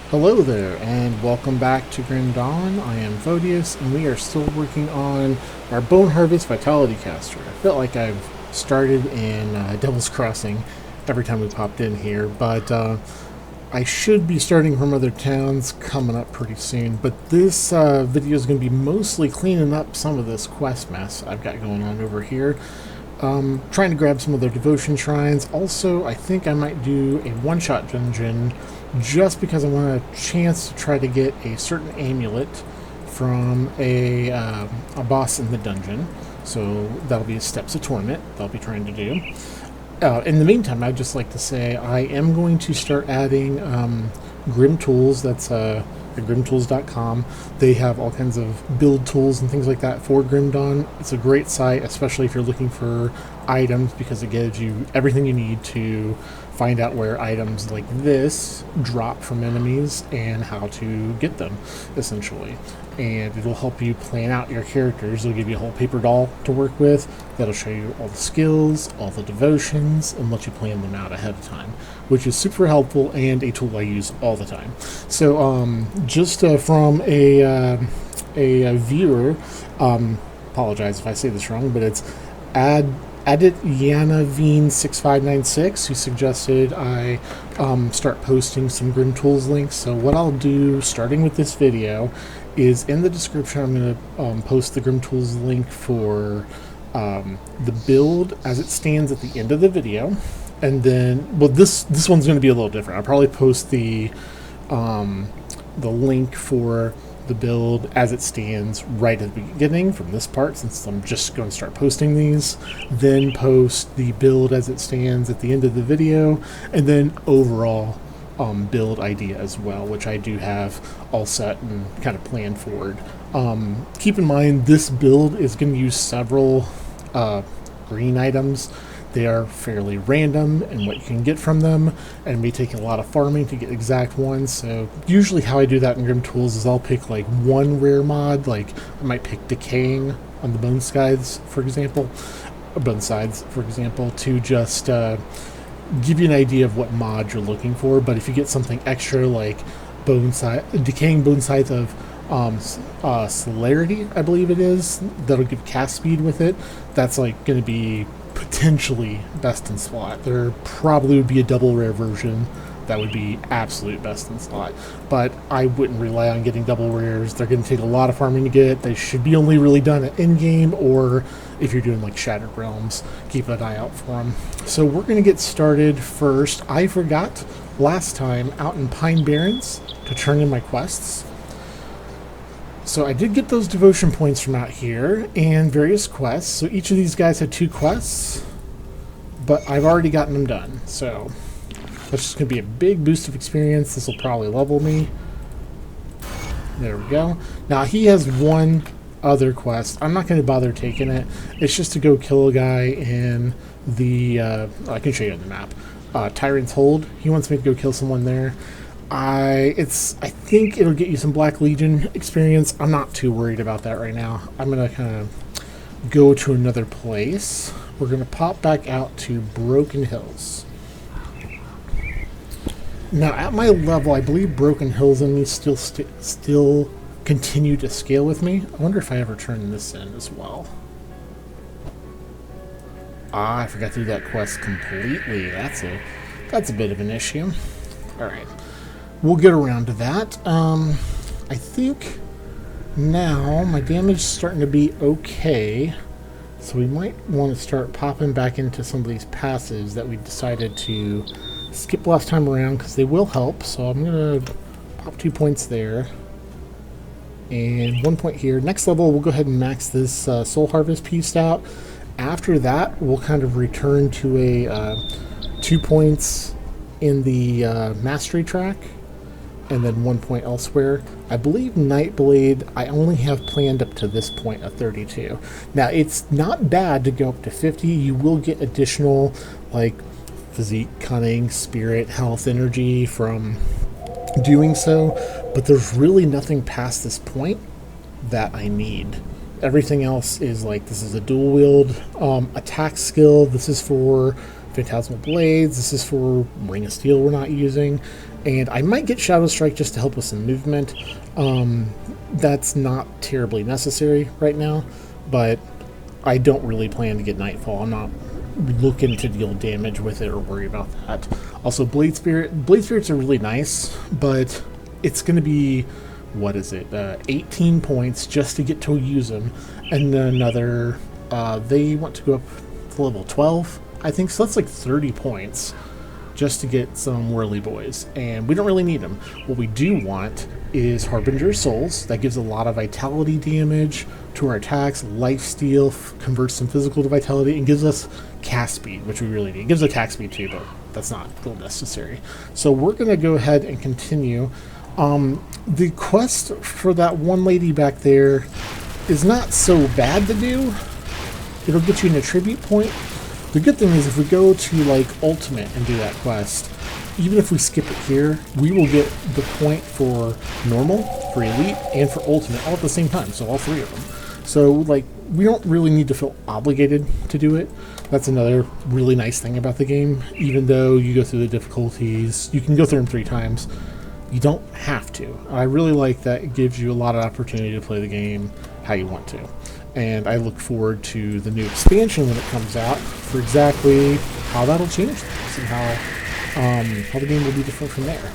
Hello there, and welcome back to Grim Dawn. I am Vodius, and we are still working on our Bone Harvest Vitality Caster. I felt like I've started in Devil's Crossing every time we popped in here, but I should be starting from other towns coming up pretty soon. But this video is going to be mostly cleaning up some of this quest mess I've got going on over here. Trying to grab some of their devotion shrines. Also, I think I might do a one-shot dungeon just because I want a chance to try to get a certain amulet from a boss in the dungeon. So that'll be Steps of Torment that I'll be trying to do. In the meantime, I'd just like to say I am going to start adding Grim Tools. That's at grimtools.com. They have all kinds of build tools and things like that for Grim Dawn. It's a great site, especially if you're looking for items, because it gives you everything you need to find out where items like this drop from enemies and how to get them, essentially. And it'll help you plan out your characters. It'll give you a whole paper doll to work with that'll show you all the skills, all the devotions, and let you plan them out ahead of time, which is super helpful and a tool I use all the time. So just from a viewer, apologize if I say this wrong, but it's Yanavine6596 who suggested I start posting some Grim Tools links. So what I'll do, starting with this video, is in the description I'm going to post the Grim Tools link for the build as it stands at the end of the video. And then, well, this one's going to be a little different. I'll probably post the link for the build as it stands right at the beginning from this part, since I'm just going to start posting these, then post the build as it stands at the end of the video, and then overall build idea as well, which I do have all set and kind of planned forward. Keep in mind this build is going to use several green items. They are fairly random in what you can get from them, and may take a lot of farming to get exact ones. So usually how I do that in Grim Tools is I'll pick like one rare mod, like I might pick Decaying on the Bone Sides, for example, to just give you an idea of what mod you're looking for. But if you get something extra like Decaying Bone Sides of Celerity, I believe it is, that'll give cast speed with it, that's like going to be potentially best in slot. There probably would be a double rare version that would be absolute best in slot, but I wouldn't rely on getting double rares. They're going to take a lot of farming to get. They should be only really done at end game, or if you're doing like Shattered Realms, keep an eye out for them. So we're going to get started first. I forgot last time out in Pine Barrens to turn in my quests. So I did get those devotion points from out here and various quests. So each of these guys had 2 quests, but I've already gotten them done. So that's just going to be a big boost of experience. This will probably level me. There we go. Now he has one other quest. I'm not going to bother taking it. It's just to go kill a guy in the, I can show you on the map, Tyrant's Hold. He wants me to go kill someone there. I think it'll get you some Black Legion experience. I'm not too worried about that right now. I'm going to kind of go to another place. We're going to pop back out to Broken Hills. Now, at my level, I believe Broken Hills enemies still continue to scale with me. I wonder if I ever turn this in as well. Ah, I forgot to do that quest completely. That's a bit of an issue. Alright. We'll get around to that. I think now my damage is starting to be okay, so we might want to start popping back into some of these passives that we decided to skip last time around, because they will help. So I'm going to pop 2 points there and 1 point here. Next level, we'll go ahead and max this Soul Harvest piece out. After that, we'll kind of return to a 2 points in the Mastery track, and then 1 point elsewhere. I believe Nightblade, I only have planned up to this point of 32. Now, it's not bad to go up to 50. You will get additional, like, physique, cunning, spirit, health, energy from doing so, but there's really nothing past this point that I need. Everything else is like, this is a dual wield attack skill. This is for Phantasmal Blades. This is for Ring of Steel we're not using. And I might get Shadow Strike just to help with some movement. That's not terribly necessary right now, but I don't really plan to get Nightfall. I'm not looking to deal damage with it or worry about that. Also, Blade Spirit. Blade Spirits are really nice, but it's going to be, what is it, 18 points just to get to use them, and then another, they want to go up to level 12, I think, so that's like 30 points just to get some Whirly Boys, and we don't really need them. What we do want is Harbinger Souls. That gives a lot of vitality damage to our attacks. Lifesteal converts some physical to vitality and gives us cast speed, which we really need. It gives attack speed too, but that's not real necessary. So we're going to go ahead and continue. The quest for that one lady back there is not so bad to do. It'll get you an attribute point. The good thing is if we go to like Ultimate and do that quest, even if we skip it here, we will get the point for Normal, for Elite, and for Ultimate all at the same time, so all three of them. So like, we don't really need to feel obligated to do it. That's another really nice thing about the game. Even though you go through the difficulties, you can go through them 3 times. You don't have to. I really like that. It gives you a lot of opportunity to play the game how you want to. And I look forward to the new expansion when it comes out for exactly how that'll change things and how the game will be different from there.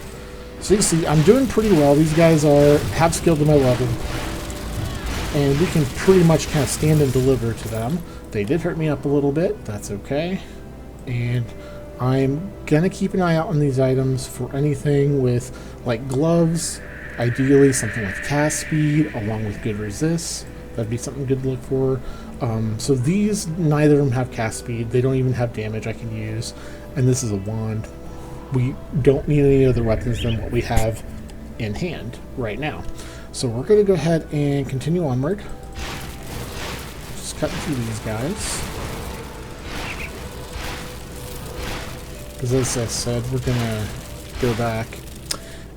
So you can see I'm doing pretty well. These guys have skill to my level, and we can pretty much kind of stand and deliver to them. They did hurt me up a little bit. That's okay. And I'm gonna keep an eye out on these items for anything with like gloves, ideally something with cast speed along with good resist. That'd be something good to look for. So these, neither of them have cast speed. They don't even have damage I can use. And this is a wand. We don't need any other weapons than what we have in hand right now. So we're going to go ahead and continue onward. Just cutting through these guys. Because as I said, we're going to go back.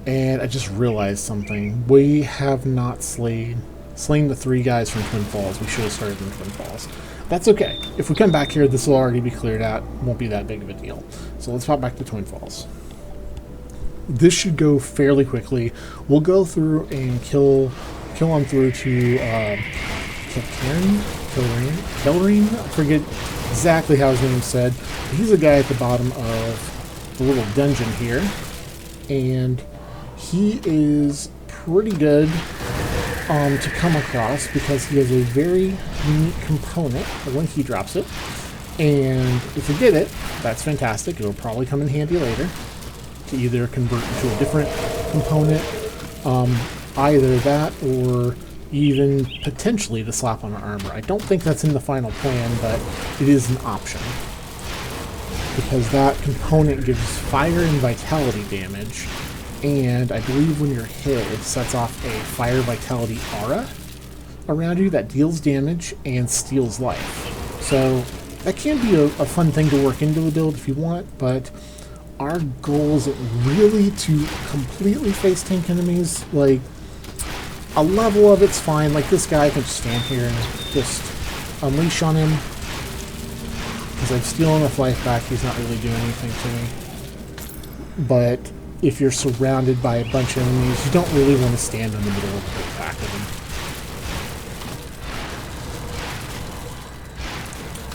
And I just realized something. We have not slain the 3 guys from Twin Falls. We should have started in Twin Falls. That's okay. If we come back here, this will already be cleared out. Won't be that big of a deal. So let's pop back to Twin Falls. This should go fairly quickly. We'll go through and kill on through to Kelrine? I forget exactly how his name's said. He's a guy at the bottom of the little dungeon here. And he is pretty good to come across because he has a very unique component when he drops it, and if we get it, that's fantastic. It'll probably come in handy later to either convert into a different component, either that or even potentially to slap on our armor. I don't think that's in the final plan, but it is an option because that component gives fire and vitality damage. And I believe when you're hit, it sets off a Fire Vitality aura around you that deals damage and steals life. So that can be a fun thing to work into the build if you want, but our goal isn't really to completely face tank enemies. Like, a level of it's fine. Like this guy, I can just stand here and just unleash on him. Because I'm stealing enough life back, he's not really doing anything to me. But if you're surrounded by a bunch of enemies, you don't really want to stand in the middle of the back of them.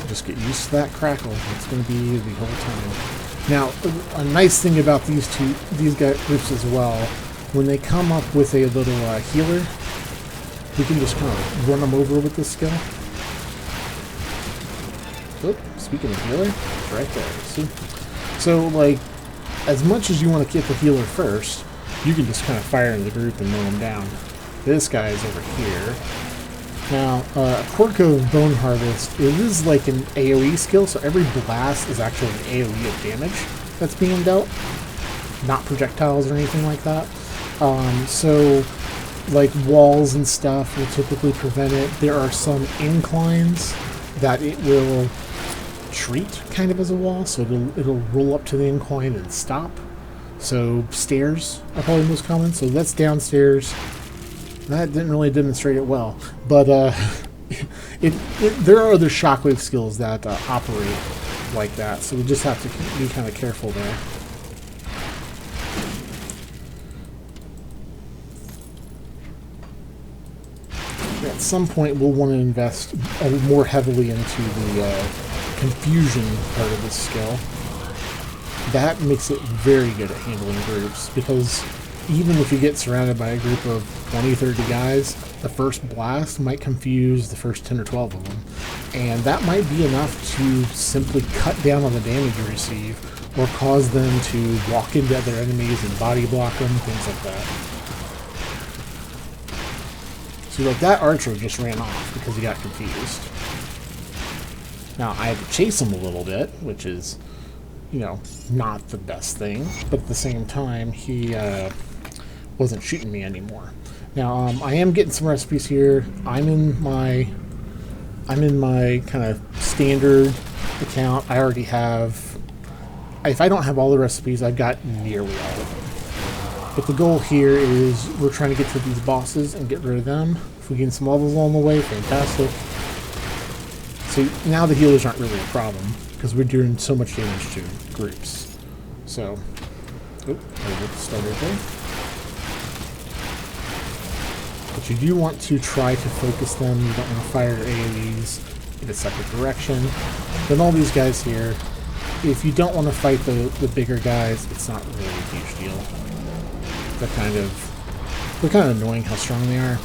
Just get used to that crackle. It's going to be the whole time. Now, a nice these groups as well, when they come up with a little healer, we can just kind of run them over with this skill. Oop, speaking of healer, it's right there. See? So, like, as much as you want to get the healer first, you can just kind of fire in the group and mow them down. This guy is over here. Now, Quirk of Bone Harvest, it is like an AoE skill, so every blast is actually an AoE of damage that's being dealt, not projectiles or anything like that. So, like walls and stuff will typically prevent it. There are some inclines that it will treat kind of as a wall, so it'll roll up to the incline and stop. So stairs are probably most common. So that's downstairs. That didn't really demonstrate it well, but there are other shockwave skills that operate like that, so we just have to be kind of careful there. At some point, we'll want to invest more heavily into the confusion part of this skill. That makes it very good at handling groups, because even if you get surrounded by a group of 20, 30 guys, the first blast might confuse the first 10 or 12 of them. And that might be enough to simply cut down on the damage you receive, or cause them to walk into other enemies and body block them, things like that. See, like that archer just ran off because he got confused. Now, I had to chase him a little bit, which is, you know, not the best thing, but at the same time, he wasn't shooting me anymore. Now, I am getting some recipes here. I'm in my kind of standard account. I already have, if I don't have all the recipes, I've got nearly all of them. But the goal here is we're trying to get to these bosses and get rid of them. If we gain some levels along the way, fantastic. So now the healers aren't really a problem, because we're doing so much damage to groups. So, I will start right there. But you do want to try to focus them. You don't want to fire your AoEs in a separate direction. Then all these guys here, if you don't want to fight the bigger guys, it's not really a huge deal. They're kind of annoying how strong they are.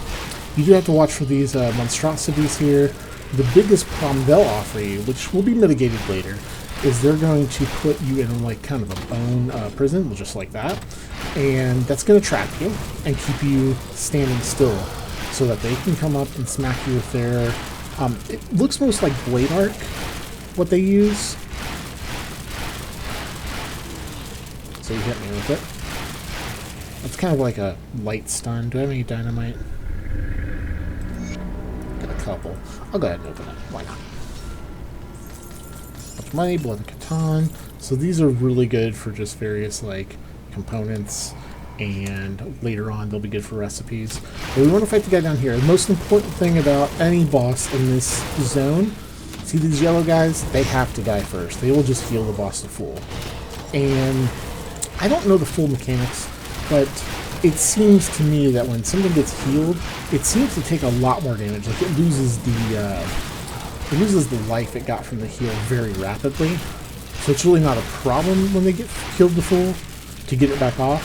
You do have to watch for these monstrosities here. The biggest problem they'll offer you, which will be mitigated later, is they're going to put you in like kind of a bone prison, just like that. And that's going to trap you and keep you standing still so that they can come up and smack you with their... it looks most like Blade Arc, what they use. So you hit me with it. It's kind of like a light stun. Do I have any dynamite? Got a couple. I'll go ahead and open it. Why not? Much money, blood and Catan. So these are really good for just various like components, and later on they'll be good for recipes. But we want to fight the guy down here. The most important thing about any boss in this zone, see these yellow guys? They have to die first. They will just heal the boss to full. And I don't know the full mechanics, but it seems to me that when someone gets healed, it seems to take a lot more damage. Like it loses the life it got from the heal very rapidly. So it's really not a problem when they get healed to full to get it back off.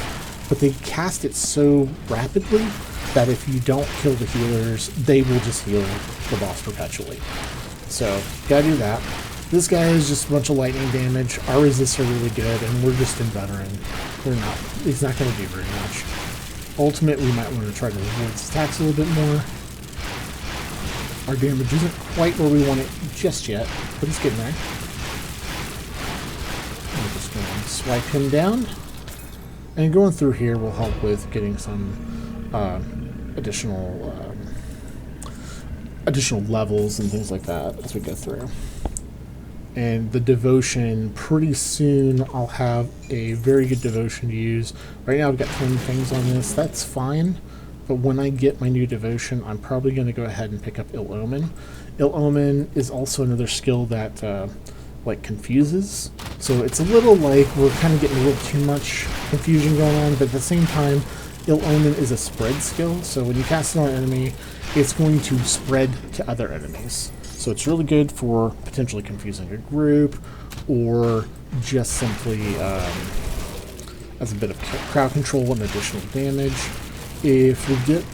But they cast it so rapidly that if you don't kill the healers, they will just heal the boss perpetually. So gotta do that. This guy is just a bunch of lightning damage. Our resists are really good, and we're just in veteran. He's not going to do very much. Ultimate, we might want to try to avoid his attacks a little bit more. Our damage isn't quite where we want it just yet, but it's getting there. I'm just going to swipe him down. And going through here will help with getting some additional levels and things like that as we go through. And the devotion, pretty soon I'll have a very good devotion to use. Right now I've got 20 things on this. That's fine. But when I get my new devotion, I'm probably going to go ahead and pick up Ill Omen. Ill Omen is also another skill that like confuses. So it's a little like we're kind of getting a little too much confusion going on. But at the same time, Ill Omen is a spread skill. So when you cast it on an enemy, it's going to spread to other enemies. So it's really good for potentially confusing a group, or just simply as a bit of crowd control and additional damage. If we get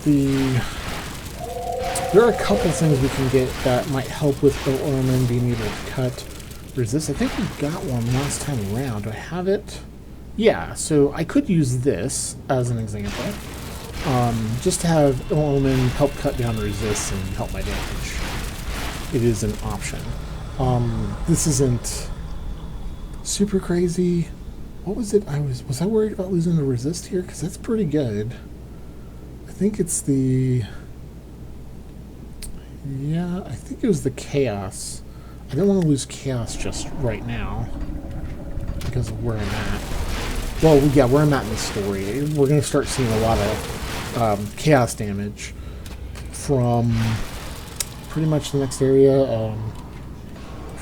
there are a couple things we can get that might help with Ill Omen being able to cut resist. I think we got one last time around. Do I have it? Yeah, so I could use this as an example. Just to have Ill Omen help cut down resist and help my damage. It is an option. This isn't super crazy. What was it? Was I worried about losing the resist here? Because that's pretty good. I think it's the... Yeah, I think it was the chaos. I don't want to lose chaos just right now because of where I'm at. Well, yeah, where I'm at in the story. We're going to start seeing a lot of chaos damage from... pretty much the next area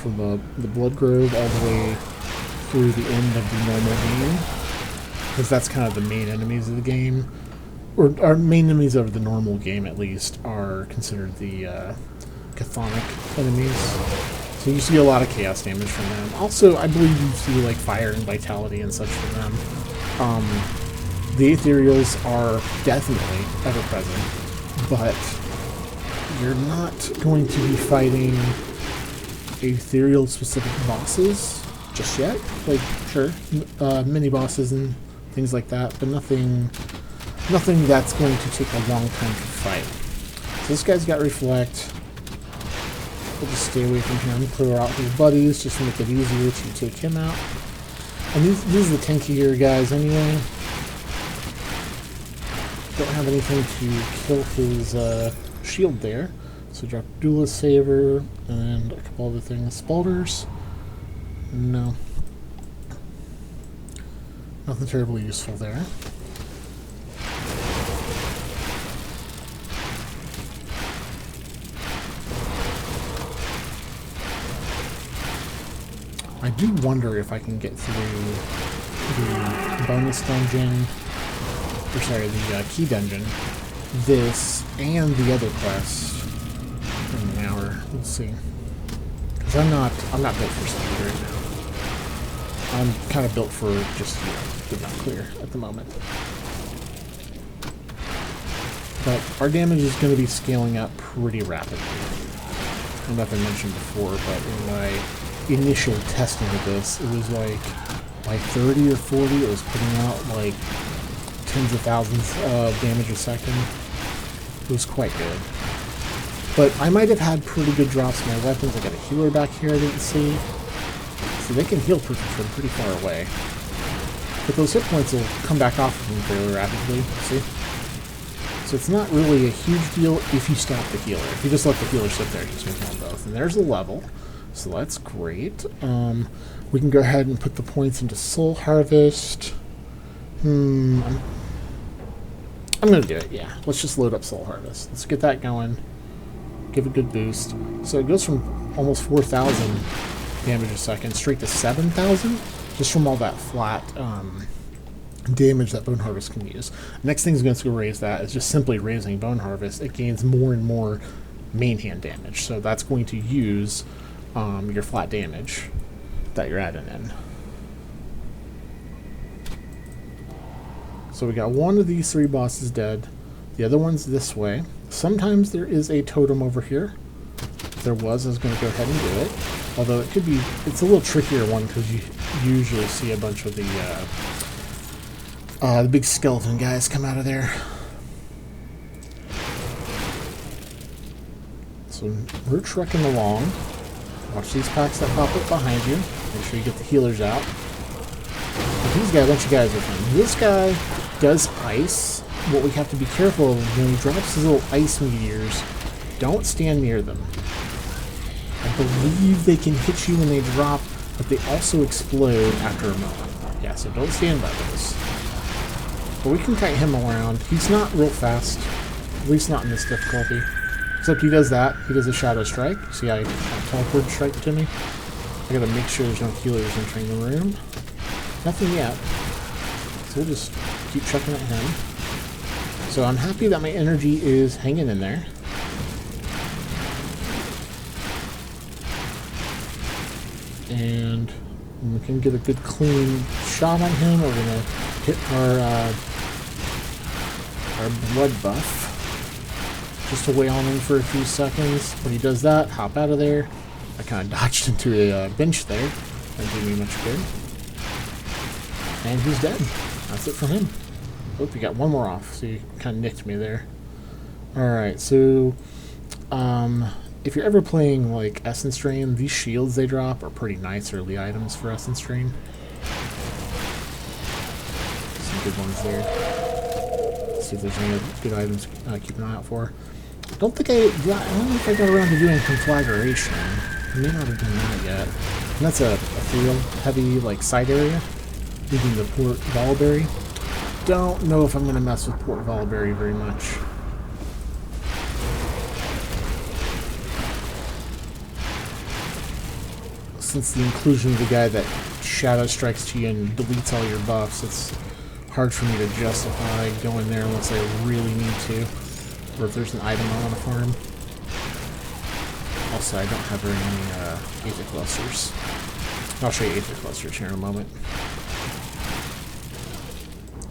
from the Blood Grove all the way through the end of the normal game, because that's kind of the main enemies of the game, or our main enemies of the normal game at least are considered the chthonic enemies. So you see a lot of chaos damage from them. Also, I believe you see like fire and vitality and such from them. The ethereals are definitely ever present, but you're not going to be fighting ethereal specific bosses just yet. Like, sure, mini bosses and things like that, but nothing that's going to take a long time to fight. So this guy's got reflect. We'll just stay away from him, clear out his buddies just to make it easier to take him out. And these are the tankier guys anyway. Don't have anything to kill his shield there. So drop Duelist Saber and a couple other things. Spalders? No. Nothing terribly useful there. I do wonder if I can get through the bonus dungeon, or sorry, the key dungeon, this, and the other quest in an hour. Let's see. Because I'm not built for speed right now. I'm kind of built for just, did not clear at the moment. But our damage is going to be scaling up pretty rapidly. I don't know if I mentioned before, but in my initial testing of this, it was like by 30 or 40, it was putting out like tens of thousands of damage a second. It was quite good. But I might have had pretty good drops in my weapons. I got a healer back here I didn't see. So they can heal from pretty far away. But those hit points will come back off of them fairly rapidly, see? So it's not really a huge deal if you stop the healer. If you just let the healer sit there, he's going to kill them both. And there's the level. So that's great. We can go ahead and put the points into Soul Harvest. I'm going to do it, yeah. Let's just load up Soul Harvest. Let's get that going. Give it a good boost. So it goes from almost 4,000 damage a second straight to 7,000, just from all that flat damage that Bone Harvest can use. Next thing's going to raise that is just simply raising Bone Harvest. It gains more and more main hand damage. So that's going to use your flat damage that you're adding in. So we got one of these three bosses dead. The other one's this way. Sometimes there is a totem over here. If there was, I was going to go ahead and do it. Although it could be, it's a little trickier one because you usually see a bunch of the big skeleton guys come out of there. So we're trekking along. Watch these packs that pop up behind you. Make sure you get the healers out. And he's got a bunch of guys with him. This guy does ice. What we have to be careful of when he drops his little ice meteors, don't stand near them. I believe they can hit you when they drop, but they also explode after a moment. Yeah, so don't stand by those. But we can kite him around. He's not real fast, at least not in this difficulty. Except he does that. He does a Shadow Strike. See how he teleport strike to me? I gotta make sure there's no healers entering the room. Nothing yet. So we'll just keep checking at him. So I'm happy that my energy is hanging in there. And we can get a good clean shot on him. We're gonna hit our blood buff. Just to weigh on him for a few seconds. When he does that, hop out of there. I kind of dodged into a bench there. That didn't do me much good. And he's dead. That's it for him. Oh, you got one more off, so you kind of nicked me there. Alright, so if you're ever playing like Essence Drain, these shields they drop are pretty nice early items for Essence Drain. Some good ones there. Let's see if there's any good items to keep an eye out for. I don't know if I got around to doing Conflagration. I may not have done that yet. And that's a real heavy like side area, leading to Port Valiberry. Don't know if I'm going to mess with Port Valiberry very much. since the inclusion of the guy that shadow strikes to you and deletes all your buffs, it's hard for me to justify going there unless I really need to, or if there's an item I want to farm. Also, I don't have very many Aether Clusters. I'll show you Aether Clusters here in a moment.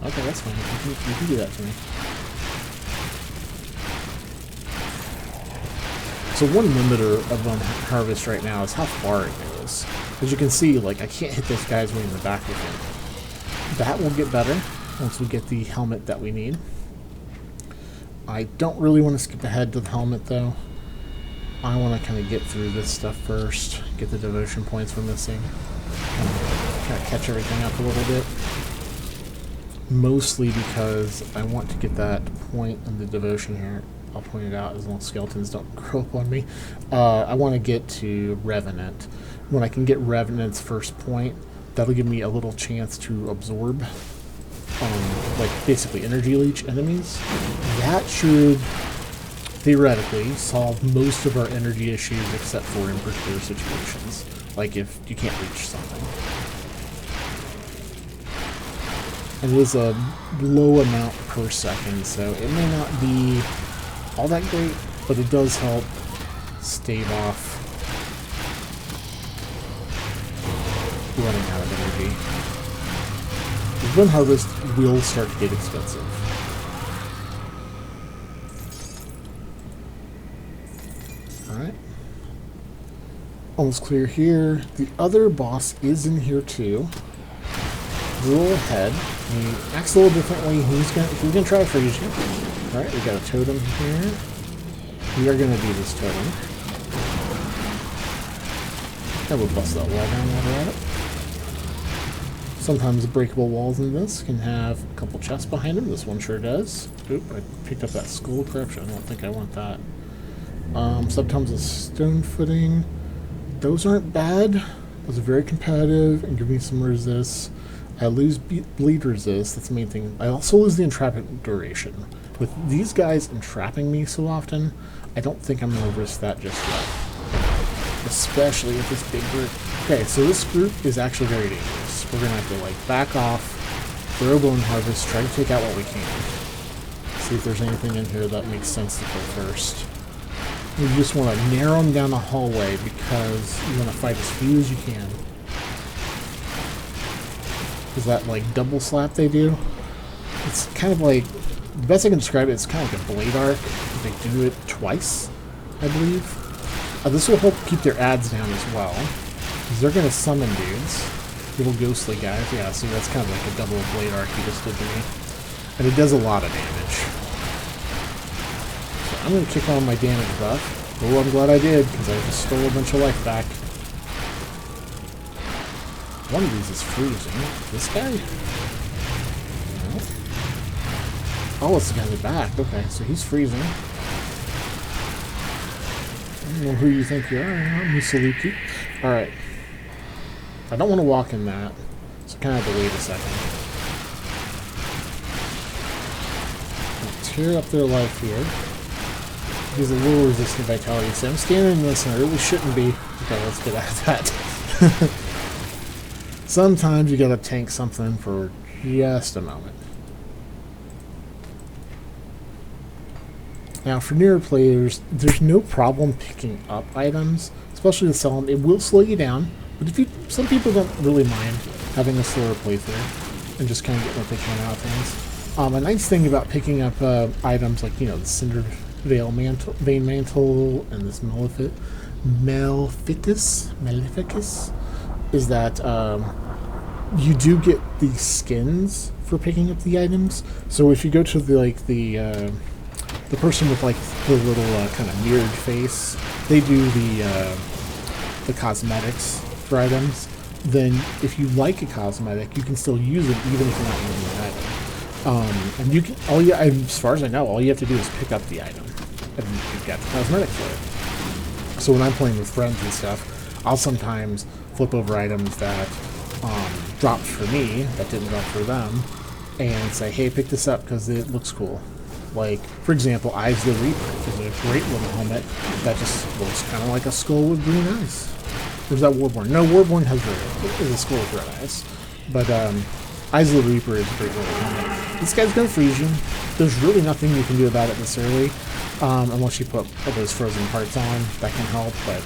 Okay, that's fine. You can do that to me. So one limiter of Harvest right now is how far it goes. As you can see, like, I can't hit those guys way in the back with it. That will get better once we get the helmet that we need. I don't really want to skip ahead to the helmet, though. I want to kind of get through this stuff first, get the devotion points we're missing, kind of catch everything up a little bit. Mostly because I want to get that point in the devotion here. I'll point it out as long as skeletons don't grow up on me. I want to get to Revenant. When I can get Revenant's first point, that'll give me a little chance to absorb, like, basically energy leech enemies. That should theoretically solve most of our energy issues except for in particular situations, like if you can't reach something. And it is a low amount per second, so it may not be all that great, but it does help stave off running out of energy. The Bone Harvest will start to get expensive. Alright. Almost clear here. The other boss is in here too. He's a little ahead. He acts a little differently. He's gonna try to freeze you. Alright, we got a totem here. We are gonna do this totem. I will bust that wall down while we're at it. Sometimes breakable walls in this can have a couple chests behind them. This one sure does. Oop, I picked up that skull corruption. I don't think I want that. Sometimes a stone footing. Those aren't bad. Those are very competitive and give me some resist. I lose bleed resist. That's the main thing. I also lose the entrapment duration. With these guys entrapping me so often, I don't think I'm going to risk that just yet. Especially with this big group. Okay, so this group is actually very dangerous. We're going to have to, like, back off, throw Bone Harvest, try to take out what we can. See if there's anything in here that makes sense to kill first. You just want to narrow them down the hallway because you want to fight as few as you can. Is that like double slap they do? It's kind of like, the best I can describe it, it's kind of like a blade arc. They do it twice, I believe. This will help keep their ads down as well, because they're going to summon dudes. Little ghostly guys. Yeah, see, that's kind of like a double blade arc he just did to me. And it does a lot of damage. So I'm going to kick on my damage buff. Oh, I'm glad I did, because I just stole a bunch of life back. One of these is freezing. This guy? No. Oh, it's the guy in the back. Okay, so he's freezing. I don't know who you think you are. I'm Misaluki. Alright. I don't want to walk in that, so kind of have to wait a second. Tear up their life here. He's a little resistant vitality, so I'm standing in this and I really shouldn't be. Okay, let's get out of that. Sometimes you gotta tank something for just a moment. Now, for newer players, there's no problem picking up items, especially to sell them. It will slow you down, but some people don't really mind having a slower playthrough and just kind of get what they can out of things. A nice thing about picking up items like, you know, the Cinder Vein Mantle and this Maleficus is that you do get these skins for picking up the items. So if you go to the person with like the little kind of mirrored face, they do the cosmetics for items. Then if you like a cosmetic, you can still use it even if you're not using the item. And you can as far as I know, all you have to do is pick up the item, and you've got the cosmetic for it. So when I'm playing with friends and stuff, I'll sometimes flip over items that dropped for me, that didn't drop for them, and say, hey, pick this up because it looks cool. Like, for example, Eyes of the Reaper is a great little helmet that just looks kind of like a skull with green eyes. Or is that Warborn? No, Warborn has a skull with red eyes. But Eyes of the Reaper is a great way to come in. This guy's going to freeze you. There's really nothing you can do about it this early. Unless you put those frozen parts on. That can help, but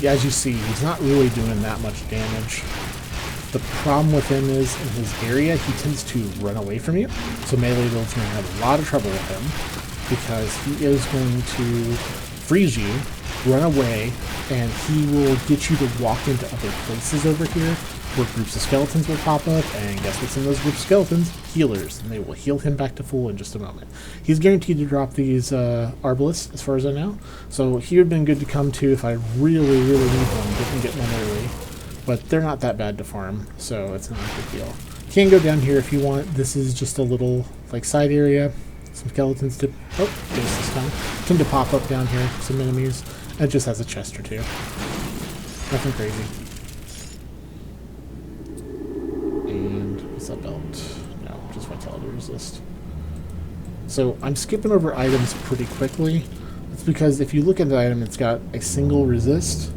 as you see, he's not really doing that much damage. The problem with him is, in his area, he tends to run away from you. So melee build's going to have a lot of trouble with him, because he is going to freeze you, run away, and he will get you to walk into other places over here, where groups of skeletons will pop up, and guess what's in those groups of skeletons? Healers, and they will heal him back to full in just a moment. He's guaranteed to drop these Arbalists, as far as I know, so he would have been good to come to if I really, really need one. Didn't get one early, but they're not that bad to farm, so it's not a big deal. You can go down here if you want. This is just a little, like, side area. Some skeletons to, oh, there's this time. Tend to pop up down here, some enemies. It just has a chest or two. Nothing crazy. What's that belt? No, just vitality resist. So I'm skipping over items pretty quickly. It's because if you look at the item, it's got a single resist.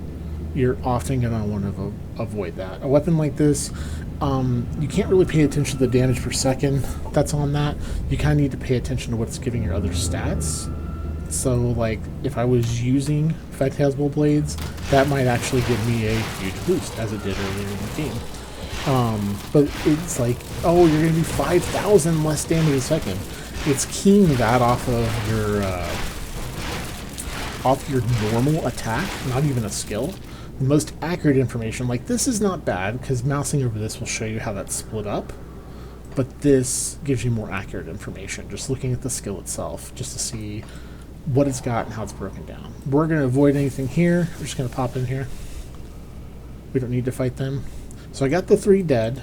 You're often going to want to avoid that. A weapon like this, you can't really pay attention to the damage per second that's on that. You kind of need to pay attention to what's giving your other stats. So, like, if I was using Phantasmal Blades, that might actually give me a huge boost, as it did earlier in the game. But it's like, oh, you're going to do 5,000 less damage a second. It's keying that off of your normal attack, not even a skill. The most accurate information, like this is not bad, because mousing over this will show you how that's split up. But this gives you more accurate information, just looking at the skill itself, just to see what it's got and how it's broken down. We're going to avoid anything here. We're just going to pop in here. We don't need to fight them. So I got the 3 dead,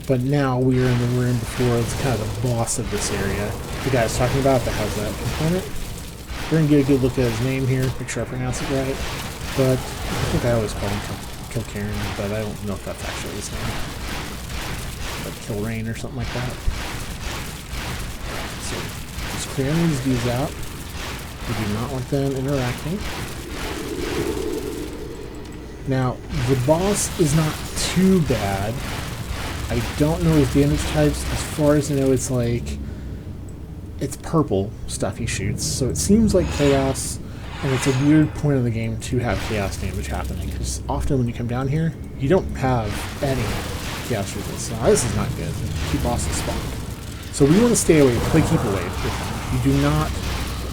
but now we are in the room before it's kind of the boss of this area. The guy I was talking about that has that component. We're going to get a good look at his name here, make sure I pronounce it right. But I think I always call him Kilcairn, but I don't know if that's actually his name. Like Kilrain or something like that. So just clearing these dudes out. We do not want them interacting. Now, the boss is not too bad. I don't know his damage types. As far as I know, it's like, it's purple stuff he shoots. So it seems like chaos, and it's a weird point of the game to have chaos damage happening, because often when you come down here, you don't have any chaos resistance. Now, this is not good. 2 bosses spawn. So we want to stay away, keep away with him. You do not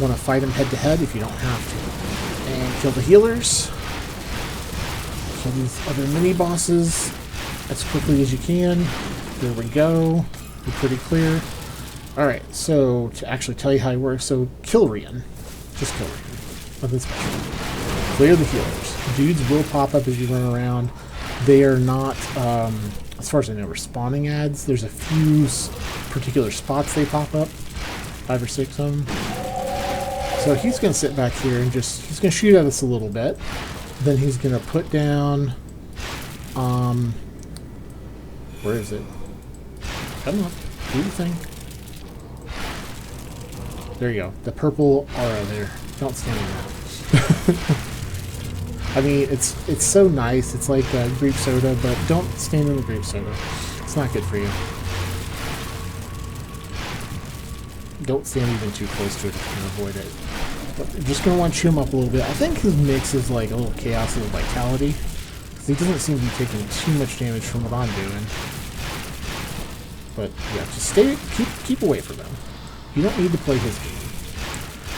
want to fight him head to head if you don't have to. And kill the healers. Kill these other mini bosses as quickly as you can. There we go. We're pretty clear. Alright, so to actually tell you how he works, so Kilrian. Just Kilrian. Nothing special. Clear the healers. Dudes will pop up as you run around. They are not, as far as I know, respawning ads. There's a few particular spots they pop up. 5 or 6 of them. So he's going to sit back here and he's going to shoot at us a little bit. Then he's going to put down, where is it? Come on, do the thing. There you go. The purple aura there. Don't stand in that. I mean, it's so nice. It's like grape soda, but don't stand in the grape soda. It's not good for you. Don't stand even too close to it if you can avoid it. But you're just going to want to chew him up a little bit. I think his mix is like a little chaos, a little vitality. Because he doesn't seem to be taking too much damage from what I'm doing. But yeah, just keep away from him. You don't need to play his game.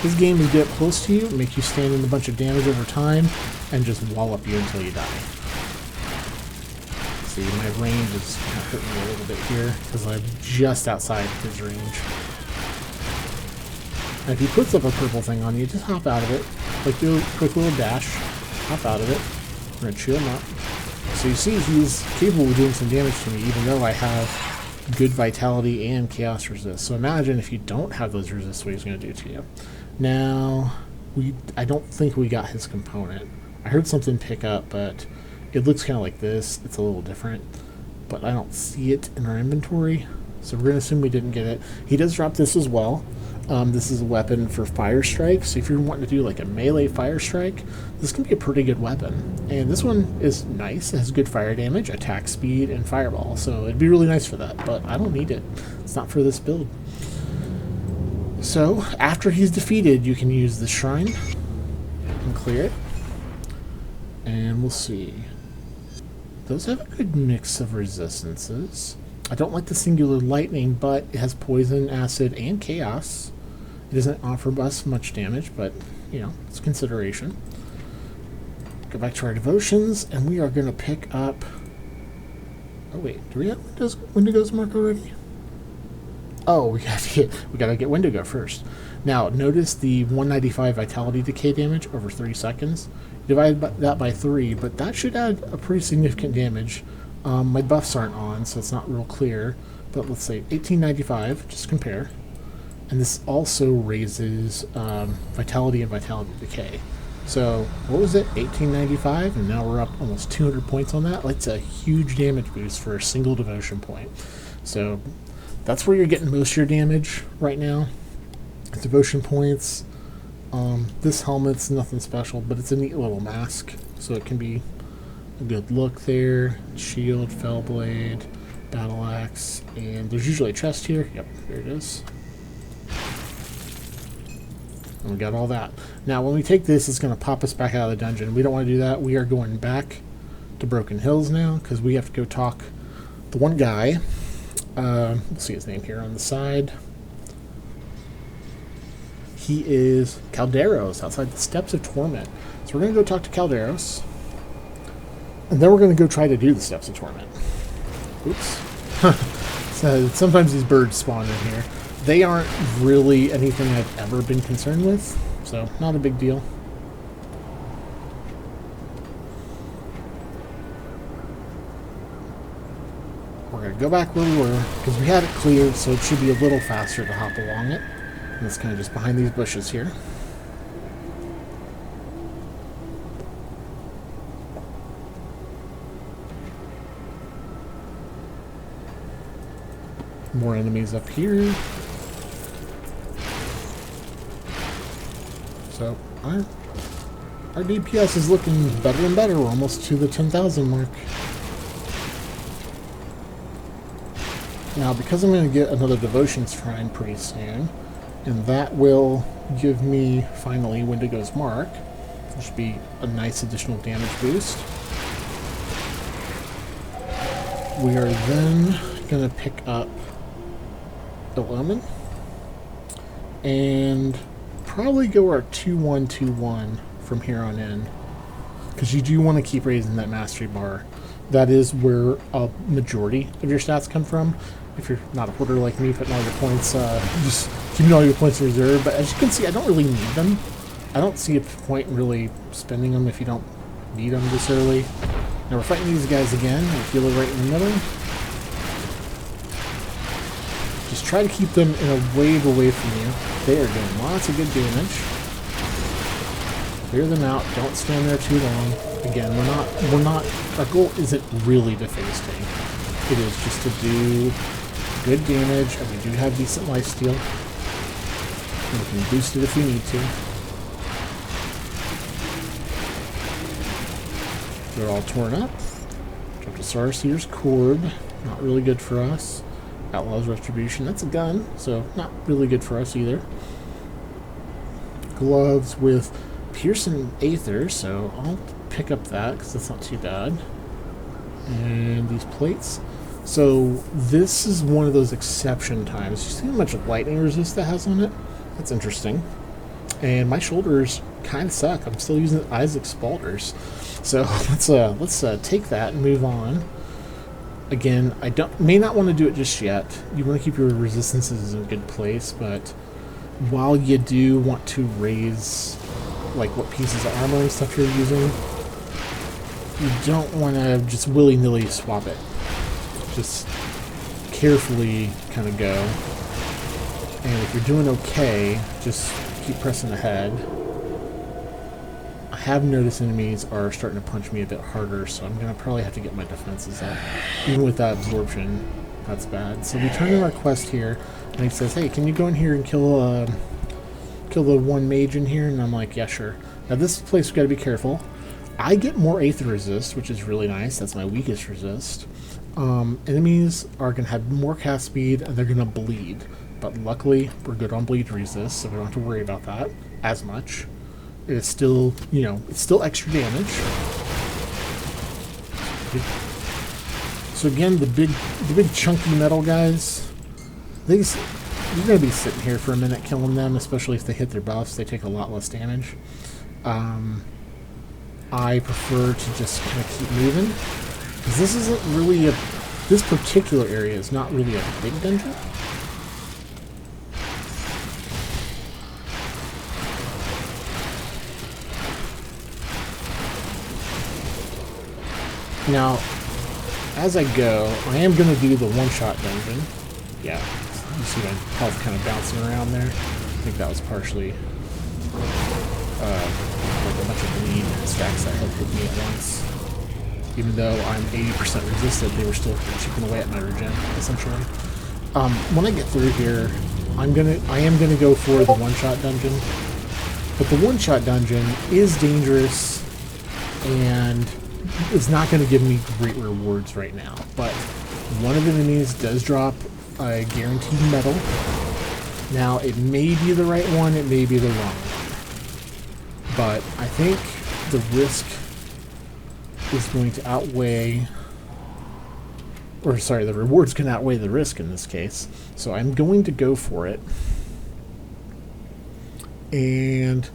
His game is get close to you, make you stand in a bunch of damage over time, and just wallop you until you die. See, my range is kind of hurting me a little bit here, because I'm just outside his range. And if he puts up a purple thing on you, just hop out of it. Like, do a quick little dash, hop out of it. We're going to chew him up. So you see, he's capable of doing some damage to me, even though I have good vitality and chaos resist. So imagine if you don't have those resists, what he's going to do to you. Now, I don't think we got his component. I heard something pick up, but it looks kind of like this. It's a little different, but I don't see it in our inventory. So we're going to assume we didn't get it. He does drop this as well. This is a weapon for fire strikes. So if you're wanting to do like a melee fire strike, this can be a pretty good weapon. And this one is nice. It has good fire damage, attack speed, and fireball. So it'd be really nice for that, but I don't need it. It's not for this build. So after he's defeated, you can use the shrine and clear it. And we'll see. Those have a good mix of resistances. I don't like the singular lightning, but it has poison, acid, and chaos. It doesn't offer us much damage, but, you know, it's consideration. Go back to our devotions, and we are going to pick up... Oh, wait. Do we have Wendigo's mark already? Oh, we gotta get Wendigo first. Now, notice the 195 Vitality Decay damage over 3 seconds. Divide that by 3, but that should add a pretty significant damage. My buffs aren't on, so it's not real clear. But let's say 1895, just compare. And this also raises Vitality and Vitality Decay. So, what was it? 1895, and now we're up almost 200 points on that. That's a huge damage boost for a single devotion point. So, that's where you're getting most of your damage right now. Devotion points. This helmet's nothing special, but it's a neat little mask, so it can be a good look there. Shield, Fellblade, Battle Axe, and there's usually a chest here. Yep, here it is. And we got all that. Now, when we take this, it's going to pop us back out of the dungeon. We don't want to do that. We are going back to Broken Hills now, because we have to go talk the one guy. We'll see his name here on the side. He is Calderos, outside the Steps of Torment. So we're going to go talk to Calderos. And then we're going to go try to do the Steps of Torment. Oops. So sometimes these birds spawn in here. They aren't really anything I've ever been concerned with, so not a big deal. We're going to go back where we were, because we had it cleared, so it should be a little faster to hop along it. And it's kind of just behind these bushes here. More enemies up here. So our DPS is looking better and better. We're almost to the 10,000 mark. Now, because I'm going to get another Devotion Shrine pretty soon, and that will give me, finally, Wendigo's Mark, which should be a nice additional damage boost. We are then going to pick up Ill-Omen, and probably go our 2-1-2-1 from here on in, because you do want to keep raising that mastery bar. That is where a majority of your stats come from. If you're not a hoarder like me, putting all your points, just keeping all your points in reserve. But as you can see, I don't really need them. I don't see a point in really spending them if you don't need them this early. Now we're fighting these guys again. I feel it right in the middle. Just try to keep them in a wave away from you. They are doing lots of good damage. Clear them out. Don't stand there too long. Again, we're not. Our goal isn't really to face tank. It is just to do good damage, and we do have decent lifesteal. And we can boost it if we need to. They're all torn up. Jump to Sarseer's Cord. Not really good for us. Outlaw's Retribution. That's a gun, so not really good for us either. Gloves with Pearson Aether, so I'll pick up that because that's not too bad. And these plates. So this is one of those exception times. You see how much lightning resist that has on it? That's interesting. And my shoulders kind of suck. I'm still using Isaac Spalders. So let's take that and move on. Again, I may not want to do it just yet. You want to keep your resistances in a good place, but while you do want to raise like what pieces of armor and stuff you're using, you don't want to just willy-nilly swap it. Just carefully kind of go. And if you're doing okay, just keep pressing ahead. I have noticed enemies are starting to punch me a bit harder, so I'm going to probably have to get my defenses up. Even with that absorption, That's bad. So we turn in our quest here, and he says, hey, can you go in here and kill the one mage in here? And I'm like, yeah, sure. Now this place, we gotta be careful. I get more Aether resist, which is really nice. That's my weakest resist. Enemies are gonna have more cast speed, and they're gonna bleed. But luckily, we're good on bleed resist, so we don't have to worry about that as much. It's still, you know, it's still extra damage. So again, the big chunky metal guys, you're gonna be sitting here for a minute killing them, especially if they hit their buffs. They take a lot less damage. I prefer to just kind of keep moving, because this isn't really this particular area is not really a big dungeon. Now, as I go, I am going to do the one-shot dungeon. Yeah, you see my health kind of bouncing around there. I think that was partially like a bunch of bleed stacks that had hit me at once. Even though I'm 80% resisted, they were still chipping away at my regen, essentially. When I get through here, I am gonna go for the one-shot dungeon. But the one-shot dungeon is dangerous, and it's not going to give me great rewards right now. But one of the enemies does drop a guaranteed medal. Now, it may be the right one, it may be the wrong one. But I think the risk is going to outweigh... Or, sorry, the rewards can outweigh the risk in this case. So I'm going to go for it. And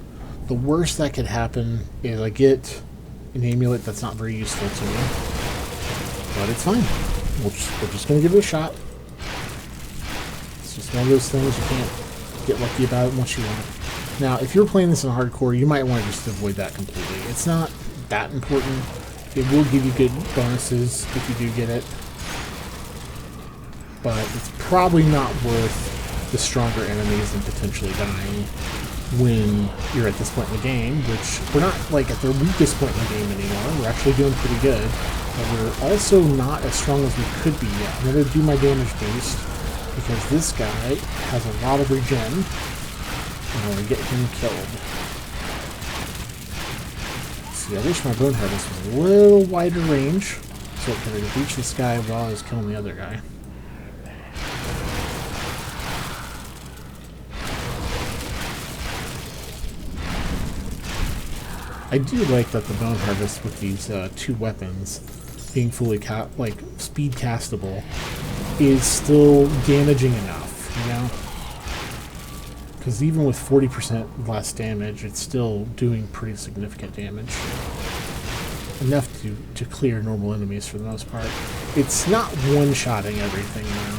the worst that could happen is I get an amulet that's not very useful to me. But it's fine. We're just going to give it a shot. It's just one of those things you can't get lucky about it once you want. Now, if you're playing this in hardcore, you might want to just avoid that completely. It's not that important. It will give you good bonuses if you do get it. But it's probably not worth the stronger enemies and potentially dying when you're at this point in the game, which we're not like at the weakest point in the game anymore. We're actually doing pretty good, but we're also not as strong as we could be yet. I'm going to do my damage boost because this guy has a lot of regen, and I want to get him killed. See, I wish my Bone Harvest was a little wider range, so it could reach this guy while I was killing the other guy. I do like that the Bone Harvest with these two weapons being fully speed castable is still damaging enough, you know? Because even with 40% less damage, it's still doing pretty significant damage. Enough to clear normal enemies for the most part. It's not one-shotting everything now,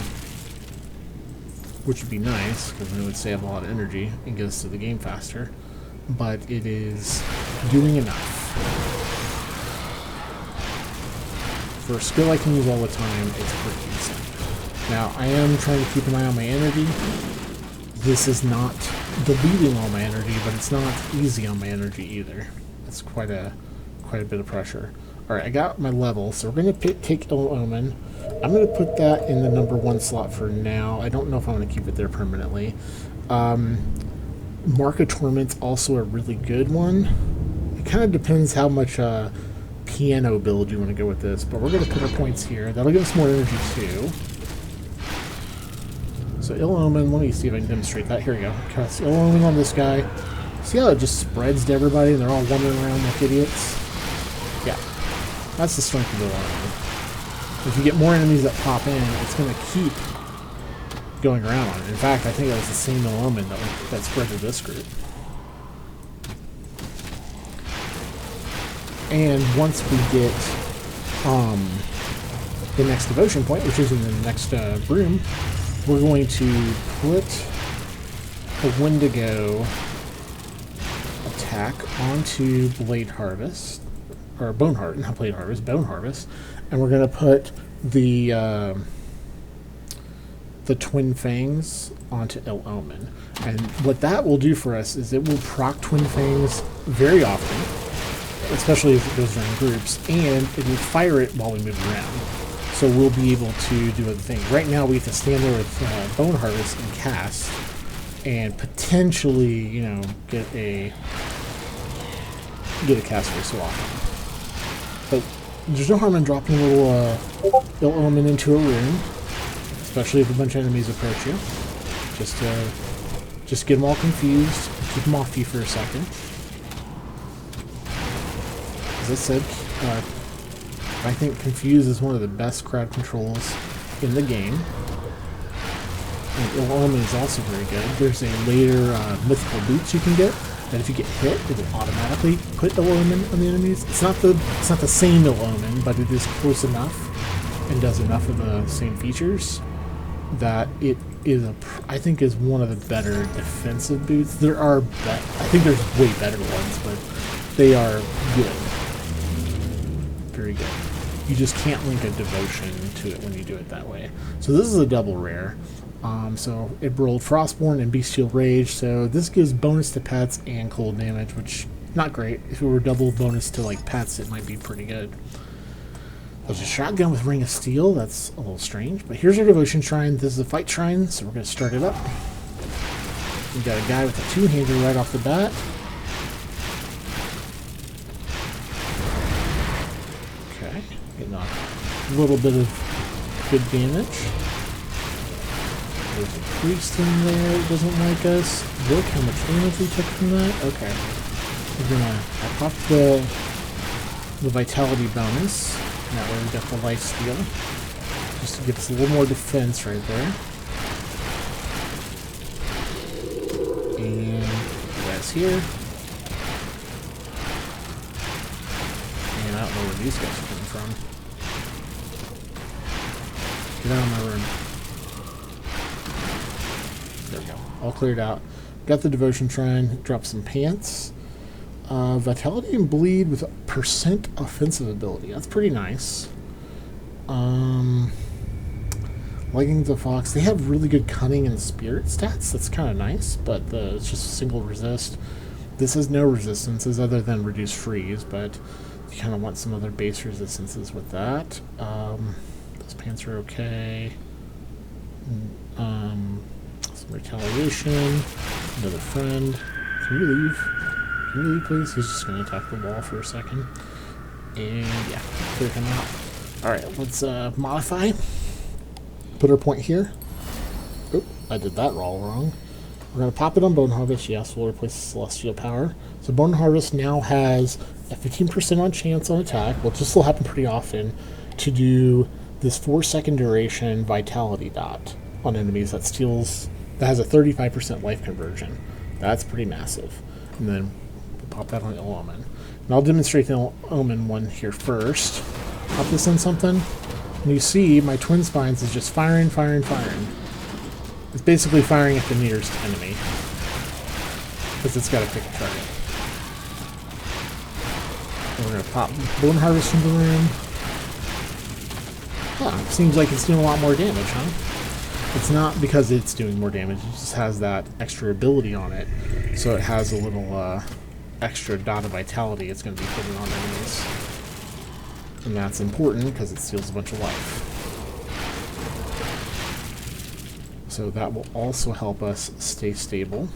which would be nice, because it would save a lot of energy and get us to the game faster. But it is doing enough. For a skill I can use all the time, it's pretty decent. Now, I am trying to keep an eye on my energy. This is not deleting all my energy, but it's not easy on my energy either. It's quite a bit of pressure. Alright, I got my level, so we're going to take Ill Omen. I'm going to put that in the number 1 slot for now. I don't know if I'm going to keep it there permanently. Mark of Torment's also a really good one. It kind of depends how much piano build you want to go with this, but we're going to put our points here. That'll give us more energy too. So Ill Omen, let me see if I can demonstrate that. Here we go. Cast Ill Omen on this guy. See how it just spreads to everybody and they're all wandering around like idiots? Yeah. That's the strength of Ill Omen. If you get more enemies that pop in, it's going to keep going around on it. In fact, I think that was the same Ill Omen that spread to this group. And once we get the next devotion point, which is in the next room, we're going to put a Wendigo attack onto Blade Harvest, or Bone Harvest, not Blade Harvest, Bone Harvest, and we're going to put the Twin Fangs onto Ill Omen. And what that will do for us is it will proc Twin Fangs very often, especially if it goes around groups, and it will fire it while we move around. So we'll be able to do other things. Right now we have to stand there with Bone Harvest and cast, and potentially, you know, get a cast every so often. But there's no harm in dropping a little ill omen into a room, especially if a bunch of enemies approach you. Just get them all confused, keep them off you for a second. As I said, I think Confuse is one of the best crowd controls in the game. And Ill Omen is also very good. There's a later mythical boots you can get that if you get hit, it will automatically put Ill Omen on the enemies. It's not the same Ill Omen, but it is close enough and does enough of the same features that it is I think is one of the better defensive boots. I think there's way better ones, but they are good. Very good. You just can't link a devotion to it when you do it that way. So this is a double rare. So it rolled Frostborn and Bestial Rage, so this gives bonus to pets and cold damage, which not great. If it were double bonus to like pets, it might be pretty good. There's a shotgun with Ring of Steel. That's a little strange, but here's our devotion shrine. This is a fight shrine, so we're going to start it up. We got a guy with a two-hander right off the bat. Okay, getting a little bit of good damage. There's a priest in there that doesn't like us. Look how much damage we took from that. Okay. I popped the vitality bonus. That way we got the life steal. Just to give us a little more defense right there. And that's here. And I don't know where these guys are coming from. Get out of my room. There we go. All cleared out. Got the devotion shrine. Dropped some pants. Vitality and bleed with percent offensive ability. That's pretty nice. Leggings of Fox. They have really good cunning and spirit stats. That's kind of nice, but it's just a single resist. This has no resistances other than reduce freeze, but you kind of want some other base resistances with that. Those pants are okay. Some retaliation. Another friend. Can you leave? Can you leave, please? He's just going to attack the wall for a second. And yeah, clear him out. Alright, let's modify. Put our point here. Oop, I did that all wrong. We're going to pop it on Bone Harvest. Yes, we'll replace the Celestial Power. So Bone Harvest now has a 15% on chance on attack, which this will happen pretty often, to do this 4-second duration Vitality dot on enemies that has a 35% life conversion. That's pretty massive. And then pop that on Ill Omen. And I'll demonstrate the Ill Omen one here first. Pop this in something. And you see my Twin Spines is just firing. It's basically firing at the nearest enemy. Because it's got to pick a target. And we're going to pop Bone Harvest in the room. Huh, seems like it's doing a lot more damage, huh? It's not because it's doing more damage, it just has that extra ability on it. So it has a little extra dot of vitality it's going to be putting on enemies. And that's important because it steals a bunch of life. So that will also help us stay stable.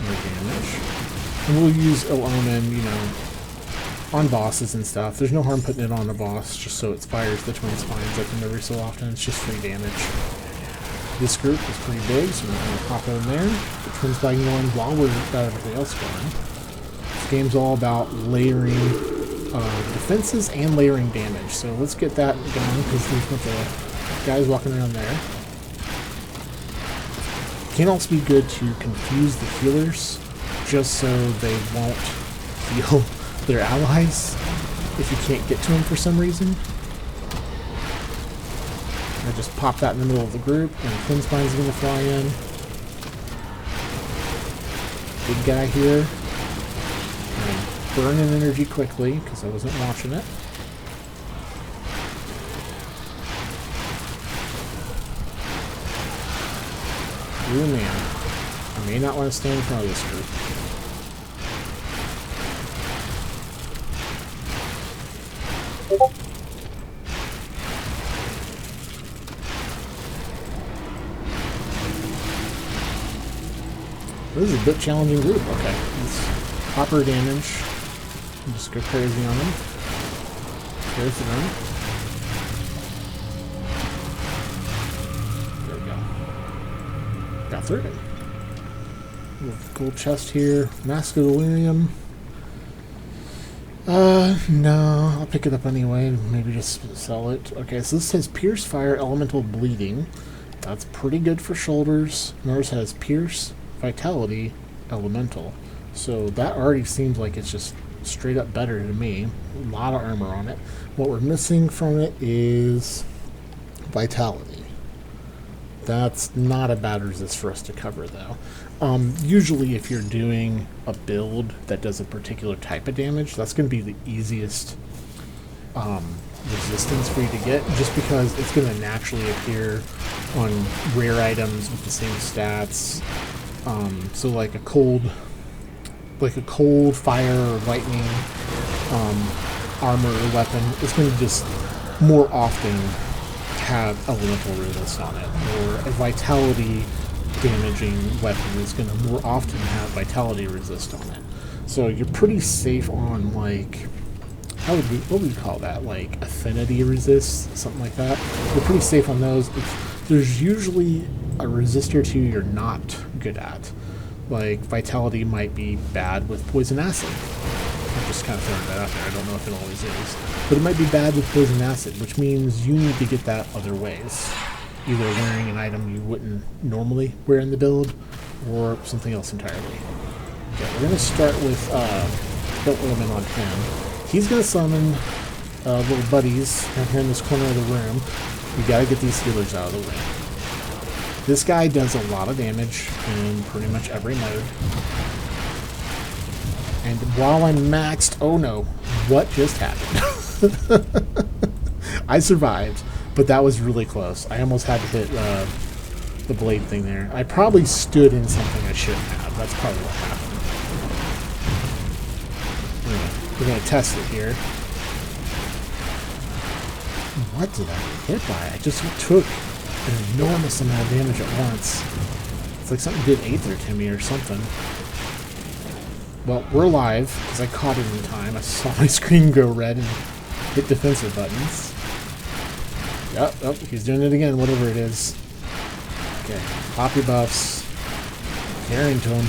More damage. And we'll use Ill Omen, you know, on bosses and stuff. There's no harm putting it on a boss just so it fires the Twin Spines at them every so often. It's just free damage. This group is pretty big, so we're going to pop it in there. The Twin Spine going while we've got everything else going. This game's all about layering defenses and layering damage. So let's get that going because there's a bunch of guys walking around there. It can also be good to confuse the healers just so they won't heal their allies if you can't get to them for some reason. I just pop that in the middle of the group, and Twin Spine's going to fly in. Big guy here. And burning energy quickly, because I wasn't watching it. Ooh, man. I may not want to stand in front of this group. This is a bit challenging group. Okay, let's proper damage. Just go crazy on them. Go for them. There we go. Got through it. Gold chest here. Mask of Delirium. No, I'll pick it up anyway. Maybe just sell it. Okay, so this says Pierce, Fire, Elemental, Bleeding. That's pretty good for shoulders. Yours has Pierce, Vitality, Elemental. So that already seems like it's just straight up better to me. A lot of armor on it. What we're missing from it is Vitality. That's not a bad resist for us to cover, though. Usually, if you're doing a build that does a particular type of damage, that's going to be the easiest resistance for you to get, just because it's going to naturally appear on rare items with the same stats. So, like a cold, fire, or lightning armor or weapon, it's going to just more often have elemental resist on it, or a vitality damaging weapon is going to more often have vitality resist on it. So you're pretty safe on, like, what would you call that? Like affinity resist, something like that. You're pretty safe on those. There's usually a resist or two you're not good at. Like vitality might be bad with poison acid. I'm just kind of throwing that out there. I don't know if it always is. But it might be bad with poison acid, which means you need to get that other ways. Either wearing an item you wouldn't normally wear in the build, or something else entirely. Okay, we're going to start with Built Omen on him. He's going to summon little buddies down here in this corner of the room. We got to get these healers out of the way. This guy does a lot of damage in pretty much every mode. And while I'm maxed, oh no, what just happened? I survived, but that was really close. I almost had to hit the blade thing there. I probably stood in something I shouldn't have. That's probably what happened. We're gonna test it here. What did I get hit by? I just took an enormous amount of damage at once. It's like something did Aether to me or something. Well, we're alive, because I caught it in time. I saw my screen go red and hit defensive buttons. Oh, he's doing it again, whatever it is. Okay, pop your buffs. Tear into him.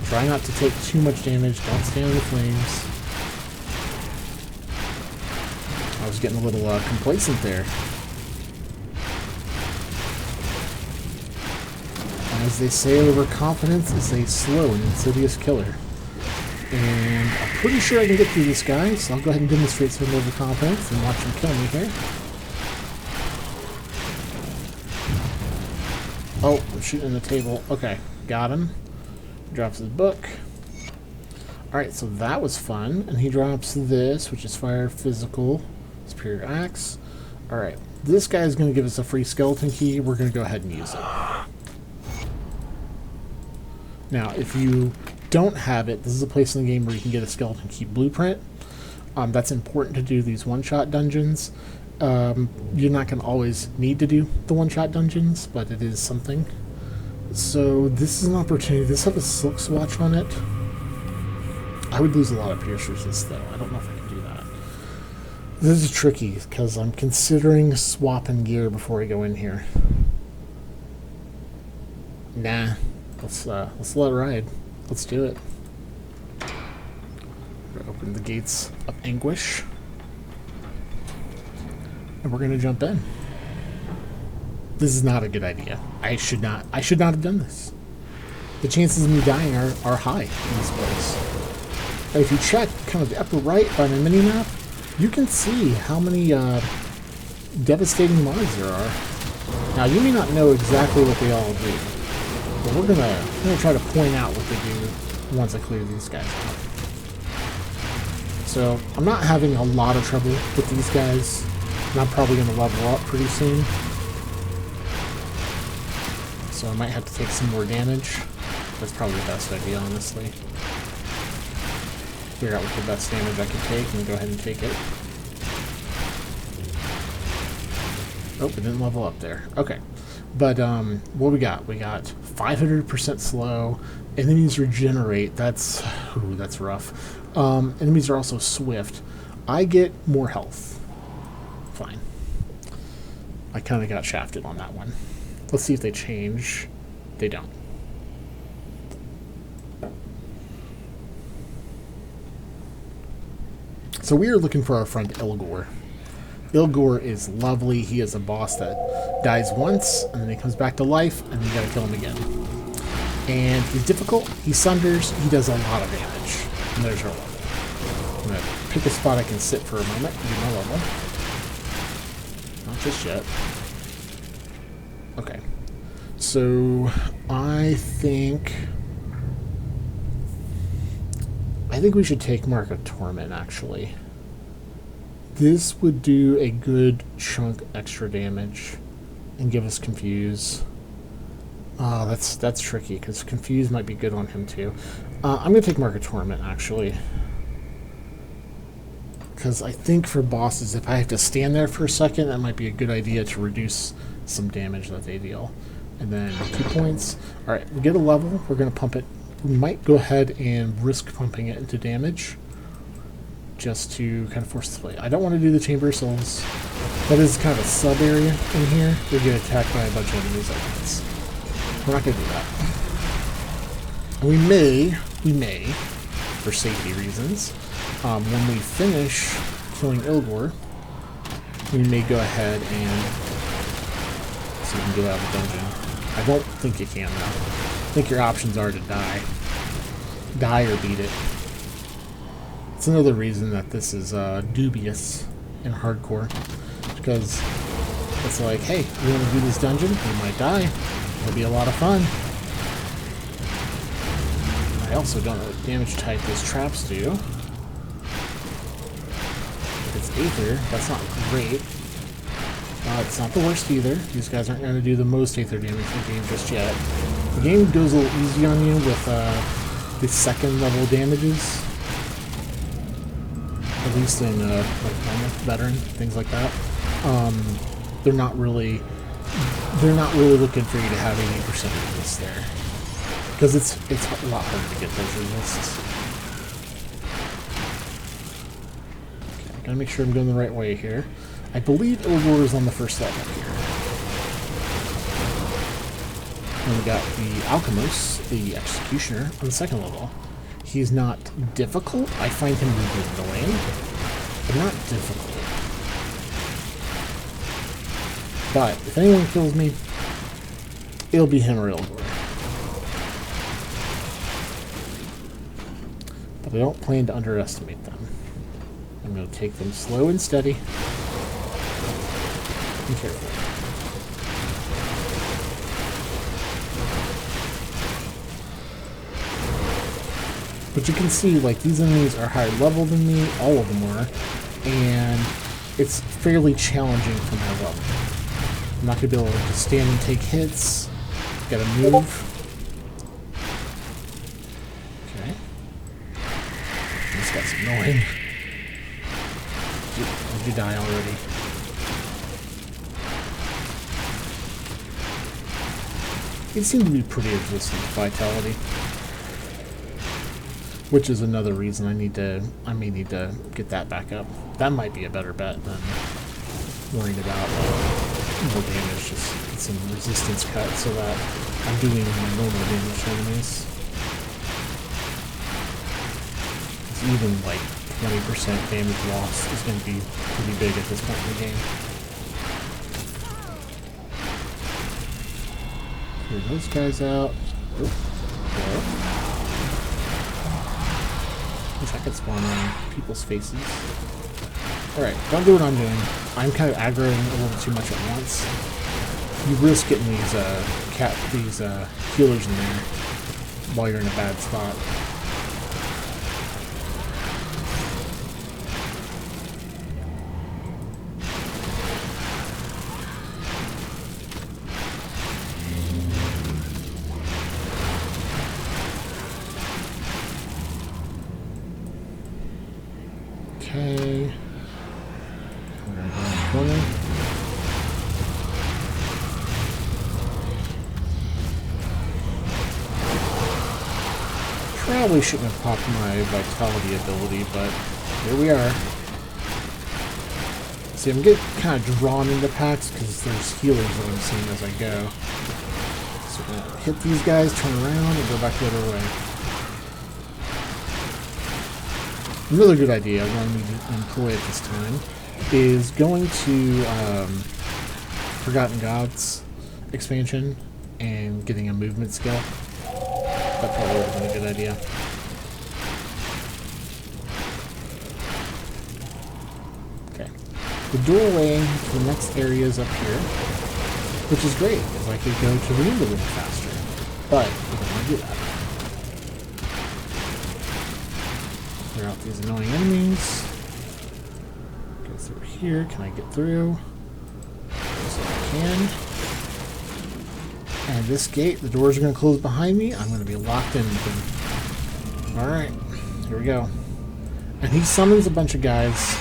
Try not to take too much damage. Don't stand in the flames. I was getting a little complacent there. As they say, overconfidence is a slow and insidious killer. And I'm pretty sure I can get through this guy, so I'll go ahead and demonstrate some overconfidence and watch him kill me here. Oh, I'm shooting the table. Okay, got him. Drops his book. Alright, so that was fun. And he drops this, which is Fire, Physical, Superior Axe. Alright, this guy is going to give us a free skeleton key. We're going to go ahead and use it. Now, if you don't have it, this is a place in the game where you can get a skeleton key blueprint. That's important to do these one-shot dungeons. You're not going to always need to do the one-shot dungeons, but it is something. So this is an opportunity. This has a silk swatch on it. I would lose a lot of pierce resist, though. I don't know if I can do that. This is tricky, because I'm considering swapping gear before I go in here. Nah. Let's let it ride. Let's do it. We're gonna open the gates of anguish, and we're gonna jump in. This is not a good idea. I should not have done this. The chances of me dying are high in this place. But if you check kind of the upper right by the mini map, you can see how many devastating mods there are. Now you may not know exactly what they all do. But we're gonna try to point out what they do once I clear these guys out. So I'm not having a lot of trouble with these guys, and I'm probably gonna level up pretty soon. So I might have to take some more damage. That's probably the best idea, honestly. Figure out what the best damage I can take and go ahead and take it. Oh, it didn't level up there. Okay. But what we got? We got 500% slow. Enemies regenerate. That's rough. Enemies are also swift. I get more health. Fine. I kind of got shafted on that one. Let's see if they change. They don't. So we are looking for our friend Ilgor. Ilgor is lovely. He is a boss that dies once, and then he comes back to life, and then you gotta kill him again. And he's difficult, he sunders, he does a lot of damage. And there's our level. I'm gonna pick a spot I can sit for a moment and do my level. Not just yet. Okay. So I think we should take Mark of Torment, actually. This would do a good chunk extra damage and give us Confuse. Oh, that's tricky, because Confuse might be good on him, too. I'm going to take Mark of Torment, actually. Because I think for bosses, if I have to stand there for a second, that might be a good idea to reduce some damage that they deal. And then 2 points. Alright, we get a level. We're going to pump it. We might go ahead and risk pumping it into damage, just to kind of force the play. I don't want to do the Chamber of Souls. That is kind of a sub-area in here. We get attacked by a bunch of enemies at once. We're not going to do that. We may, for safety reasons, when we finish killing Ilgor, we may go ahead and see if we can get out of the dungeon. I don't think you can, though. I think your options are to die. Die or beat it. It's another reason that this is dubious in hardcore. Because it's like, hey, we want to do this dungeon, we might die. It'll be a lot of fun. I also don't know what damage type those traps do. If it's Aether, that's not great. It's not the worst either. These guys aren't going to do the most Aether damage in the game just yet. The game goes a little easy on you with the second level damages. At least in like normal veteran, things like that. They're not really looking for you to have 80% of this there. Because it's a lot harder to get those resists. Okay, I gotta make sure I'm going the right way here. I believe Ilgor is on the first level here. And we got the Alchemist, the Executioner, on the second level. He's not difficult. I find him really annoying, but not difficult. But if anyone kills me, it'll be him or Ilgor. But I don't plan to underestimate them. I'm going to take them slow and steady. Be careful. But you can see, like, these enemies are higher level than me, all of them are, and it's fairly challenging for my level. I'm not going to be able to stand and take hits. Gotta move. Okay. This guy's annoying. Did you die already? It seemed to be pretty resistant to Vitality. Which is another reason I may need to get that back up. That might be a better bet than worrying about more damage. Just get some resistance cut so that I'm doing my normal damage to enemies. It's even like 20% damage loss is going to be pretty big at this point in the game. Clear those guys out. Wish I could spawn on people's faces. Alright, don't do what I'm doing. I'm kind of aggroing a little too much at once. You risk getting these healers in there while you're in a bad spot. Okay. We're gonna go in the corner. Probably shouldn't have popped my vitality ability, but here we are. See, I'm getting kind of drawn into packs because there's healers that I'm seeing as I go. So I'm gonna hit these guys, turn around, and go back the other way. Another good idea I want me to employ at this time is going to Forgotten Gods expansion and getting a movement skill. That probably would have been a good idea. Okay. The doorway to the next area is up here, which is great, because I could go to the end a little faster. But we don't want to do that. Clear out these annoying enemies. Go through here. Can I get through? Yes, I can. And this gate, the doors are going to close behind me. I'm going to be locked in with them. Alright, here we go. And he summons a bunch of guys.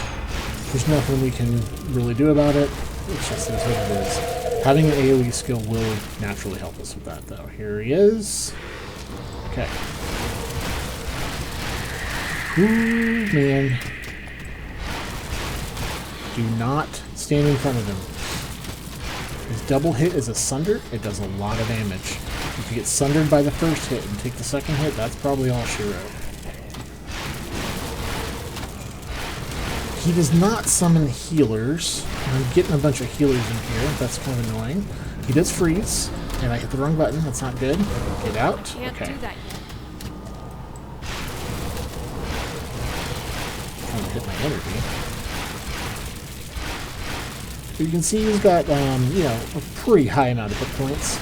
There's nothing we can really do about it. It's just what it is. Having an AoE skill will naturally help us with that, though. Here he is. Okay. Ooh, man. Do not stand in front of him. His double hit is a sunder. It does a lot of damage. If you get sundered by the first hit and take the second hit, that's probably all she wrote. He does not summon healers. I'm getting a bunch of healers in here. That's kind of annoying. He does freeze, and I hit the wrong button. That's not good. Get out. Can't Okay. do that yet. Trying to hit my energy. But you can see he's got, you know, a pretty high amount of hit points.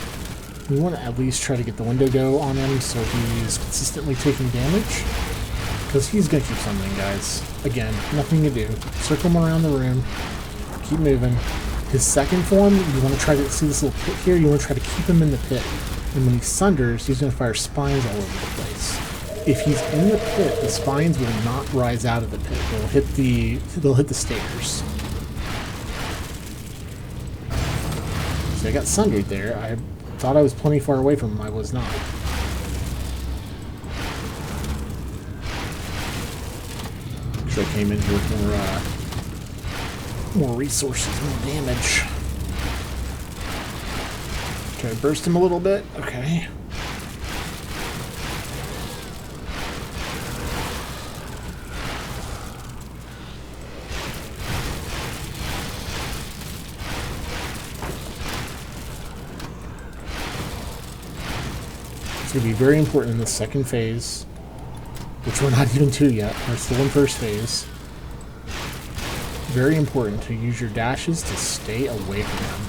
We want to at least try to get the window go on him so he's consistently taking damage. Because he's going to keep summoning, guys. Again, nothing to do. Circle him around the room. Keep moving. His second form, you want to try to see this little pit here. You want to try to keep him in the pit. And when he sunders, he's going to fire spines all over the place. If he's in the pit, the spines will not rise out of the pit. They'll hit the stairs. See, I got sundered there. I thought I was plenty far away from him. I was not. I came in here with more resources, more damage. Try to burst him a little bit. Okay. It's going to be very important in the second phase, which we're not even to yet. We're still in first phase. Very important to use your dashes to stay away from them.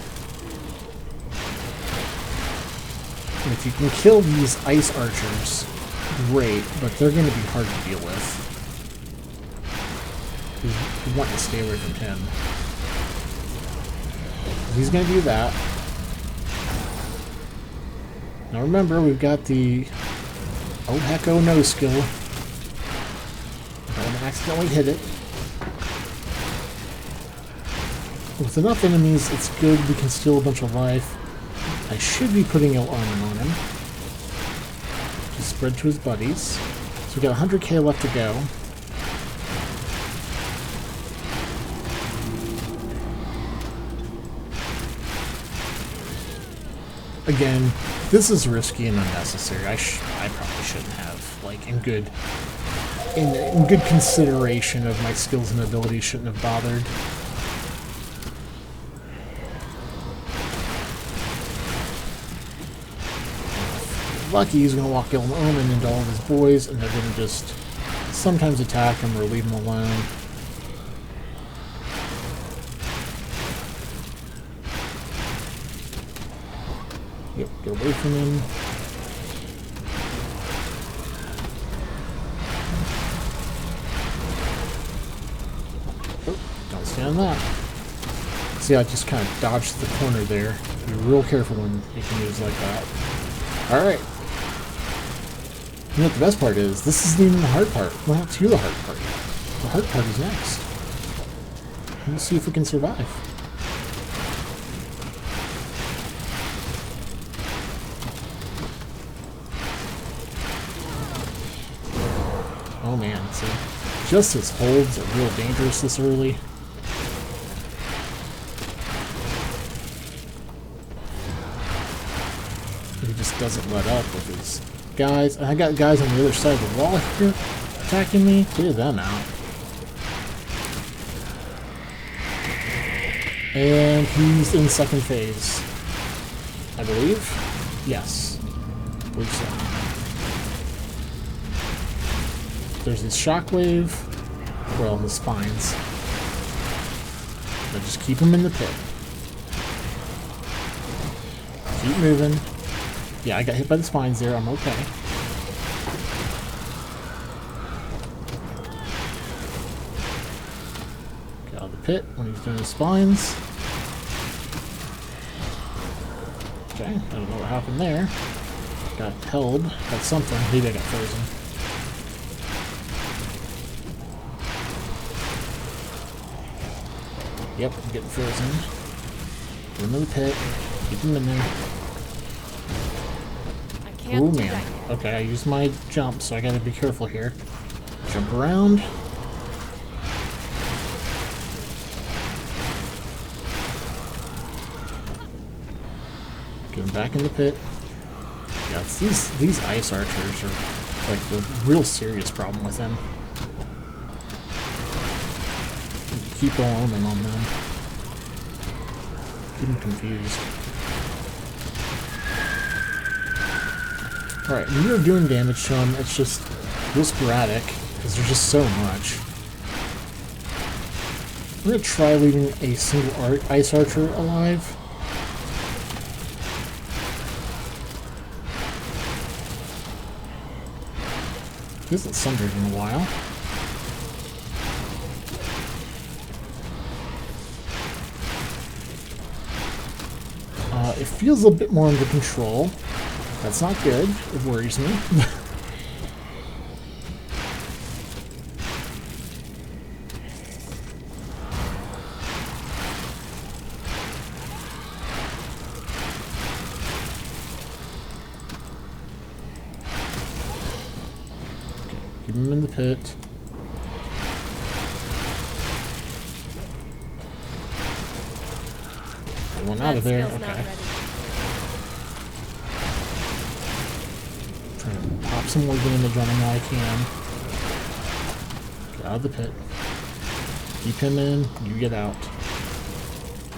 And if you can kill these ice archers, great, but they're going to be hard to deal with. You want to stay away from him. He's going to do that. Now remember, we've got the oh heck oh no skill. Don't accidentally hit it. With enough enemies, it's good. We can steal a bunch of life. I should be putting ill armor on him. Just spread to his buddies. So we got 100k left to go. Again, this is risky and unnecessary. I probably shouldn't have. Like, in good consideration of my skills and abilities, shouldn't have bothered. Lucky, he's going to walk Ill Omen into all of his boys, and they're going to just sometimes attack him or leave him alone. Yep, get away from him. Oh, don't stand that. See, I just kind of dodged the corner there. Be real careful when making moves like that. Alright. You know what the best part is? This isn't even the hard part. We're not to the hard part yet. The hard part is next. Let's see if we can survive. Oh man, see? Just his holds are real dangerous this early. He just doesn't let up with his guys. I got guys on the other side of the wall here attacking me. Clear them out. And he's in second phase, I believe. Yes, I believe so. There's his shockwave. Well, his spines. But just keep him in the pit. Keep moving. Yeah, I got hit by the spines there. I'm okay. Get out of the pit when he's doing his spines. Okay, I don't know what happened there. Got held. That's something. Maybe I got frozen. Yep, I'm getting frozen. Put him in the pit. Keep him in there. Oh man. Okay, I used my jump, so I gotta be careful here. Jump around. Get him back in the pit. Yeah, it's these ice archers are like the real serious problem with him. Keep alarming on them. Keep them confused. Alright, when you're doing damage to them, it's just real sporadic, because there's just so much. I'm going to try leaving a single ice archer alive. He hasn't sundered in a while. It feels a bit more under control. That's not good. It worries me. Okay, keep him in the pit. One out of there. Okay. Trying to pop some more damage on him while I can. Get out of the pit. Keep him in. You get out.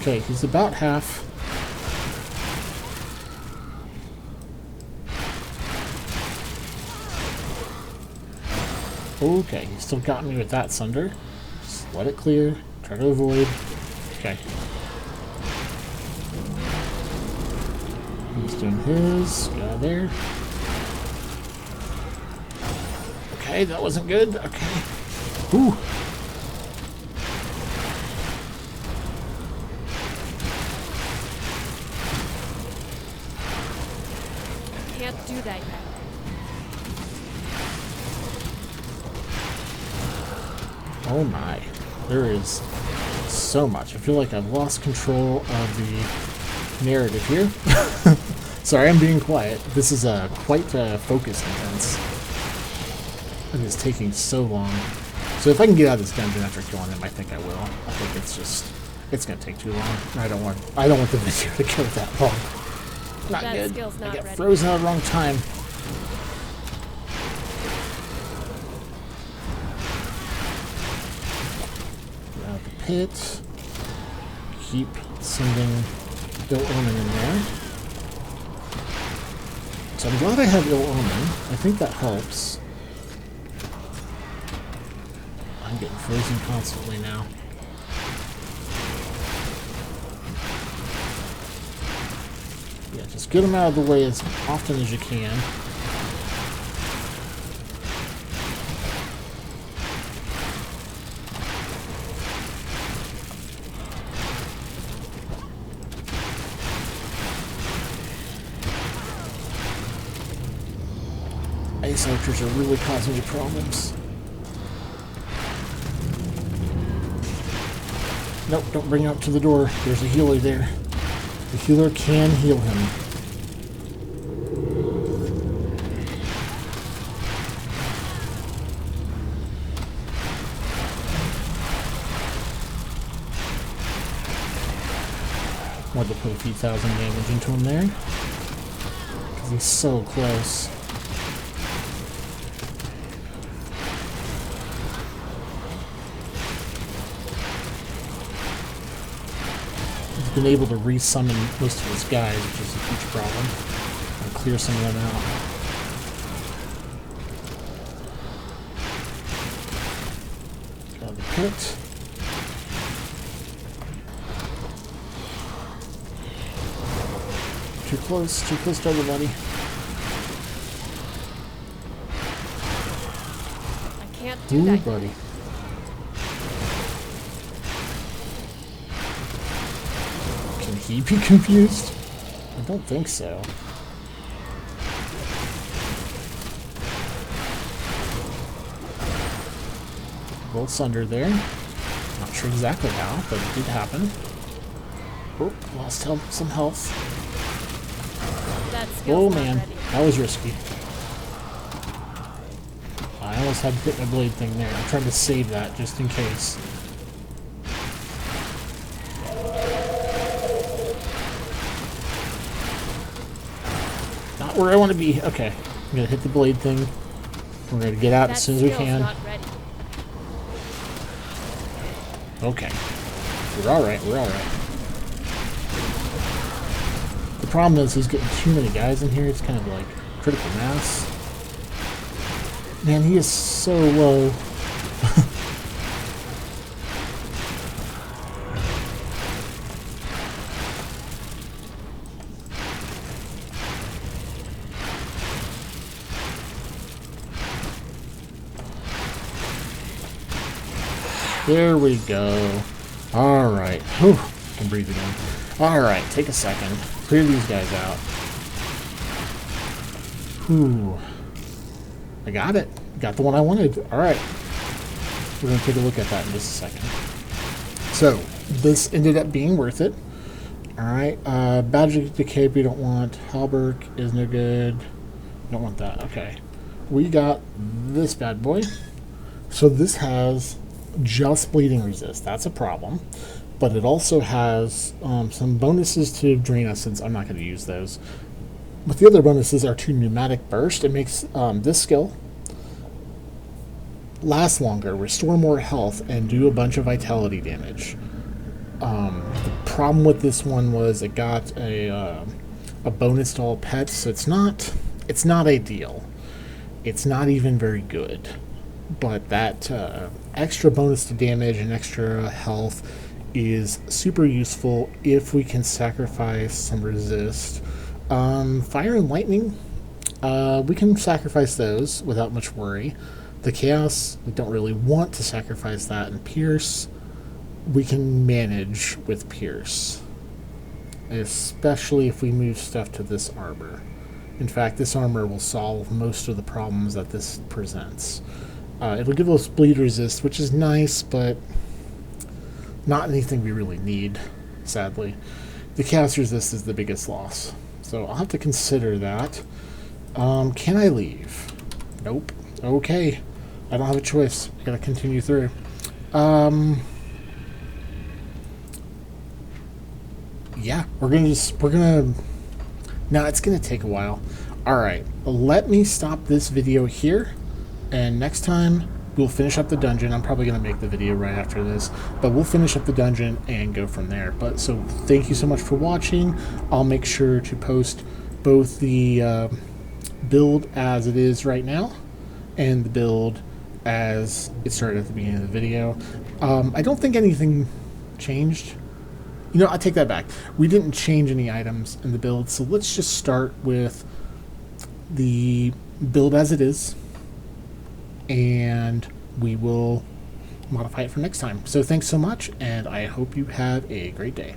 Okay, he's about half. Okay, he still got me with that Sunder. Just let it clear. Try to avoid. Okay. He's doing his. Get out of there. Okay, that wasn't good. Okay. Whew. Can't do that yet. Oh my. There is so much. I feel like I've lost control of the narrative here. Sorry, I'm being quiet. This is quite focus intense. It is taking so long. So if I can get out of this dungeon after killing him, I think I will. I think it's gonna take too long. I don't want the video to go that long. Not that good. skill's not I got ready. frozen at the wrong time. Get out of the pit. Keep sending Ill Omen in there. So I'm glad I have Ill Omen. I think that helps. I'm getting frozen constantly now. Yeah, just get them out of the way as often as you can. Ice archers are really causing me problems. Nope, don't bring him up to the door. There's a healer there. The healer can heal him. Hard to put a few thousand damage into him there. Because he's so close. He's been able to re-summon most of his guys, which is a huge problem. And clear some of them out. Got the pit. Too close to everybody. I can't do Ooh, that. buddy. Can he be confused? I don't think so. Bolt Sunder there. Not sure exactly how, but it did happen. Oh, lost some health. That skill's Oh not man, ready. that was risky. I almost had to hit my blade thing there. I'm trying to save that just in case. Not where I want to be. Okay, I'm gonna hit the blade thing. We're gonna get out That as soon as we skill's can. not ready. Okay, we're all right. We're all right. The problem is he's getting too many guys in here. It's kind of like critical mass. Man, he is so low. There we go. All right. Whew. I can breathe again. All right. Take a second. Clear these guys out. Whew. I got it. Got the one I wanted. All right. We're going to take a look at that in just a second. So, this ended up being worth it. All right. Badge of Decay we don't want. Halberg is no good. Don't want that. Okay. We got this bad boy. So this has just bleeding resist. That's a problem. But it also has some bonuses to Drain Essence. I'm not going to use those. But the other bonuses are to Pneumatic Burst. It makes this skill last longer, restore more health, and do a bunch of vitality damage. The problem with this one was it got a bonus to all pets, so it's not ideal. It's not even very good. But that extra bonus to damage and extra health is super useful if we can sacrifice some resist. Fire and lightning, we can sacrifice those without much worry. The chaos, we don't really want to sacrifice that. And pierce, we can manage with pierce, especially if we move stuff to this armor. In fact, this armor will solve most of the problems that this presents. It'll give us bleed resist, which is nice, but not anything we really need, sadly. The chaos resist is the biggest loss, so I'll have to consider that. Can I leave? Nope. Okay. I don't have a choice. I gotta continue through. Yeah, no, it's gonna take a while. Alright, let me stop this video here, and next time we'll finish up the dungeon. I'm probably gonna make the video right after this, but we'll finish up the dungeon and go from there. But so thank you so much for watching. I'll make sure to post both the build as it is right now and the build as it started at the beginning of the video. I don't think anything changed. You know, I take that back. We didn't change any items in the build, so let's just start with the build as it is, and we will modify it for next time. So thanks so much, and I hope you have a great day.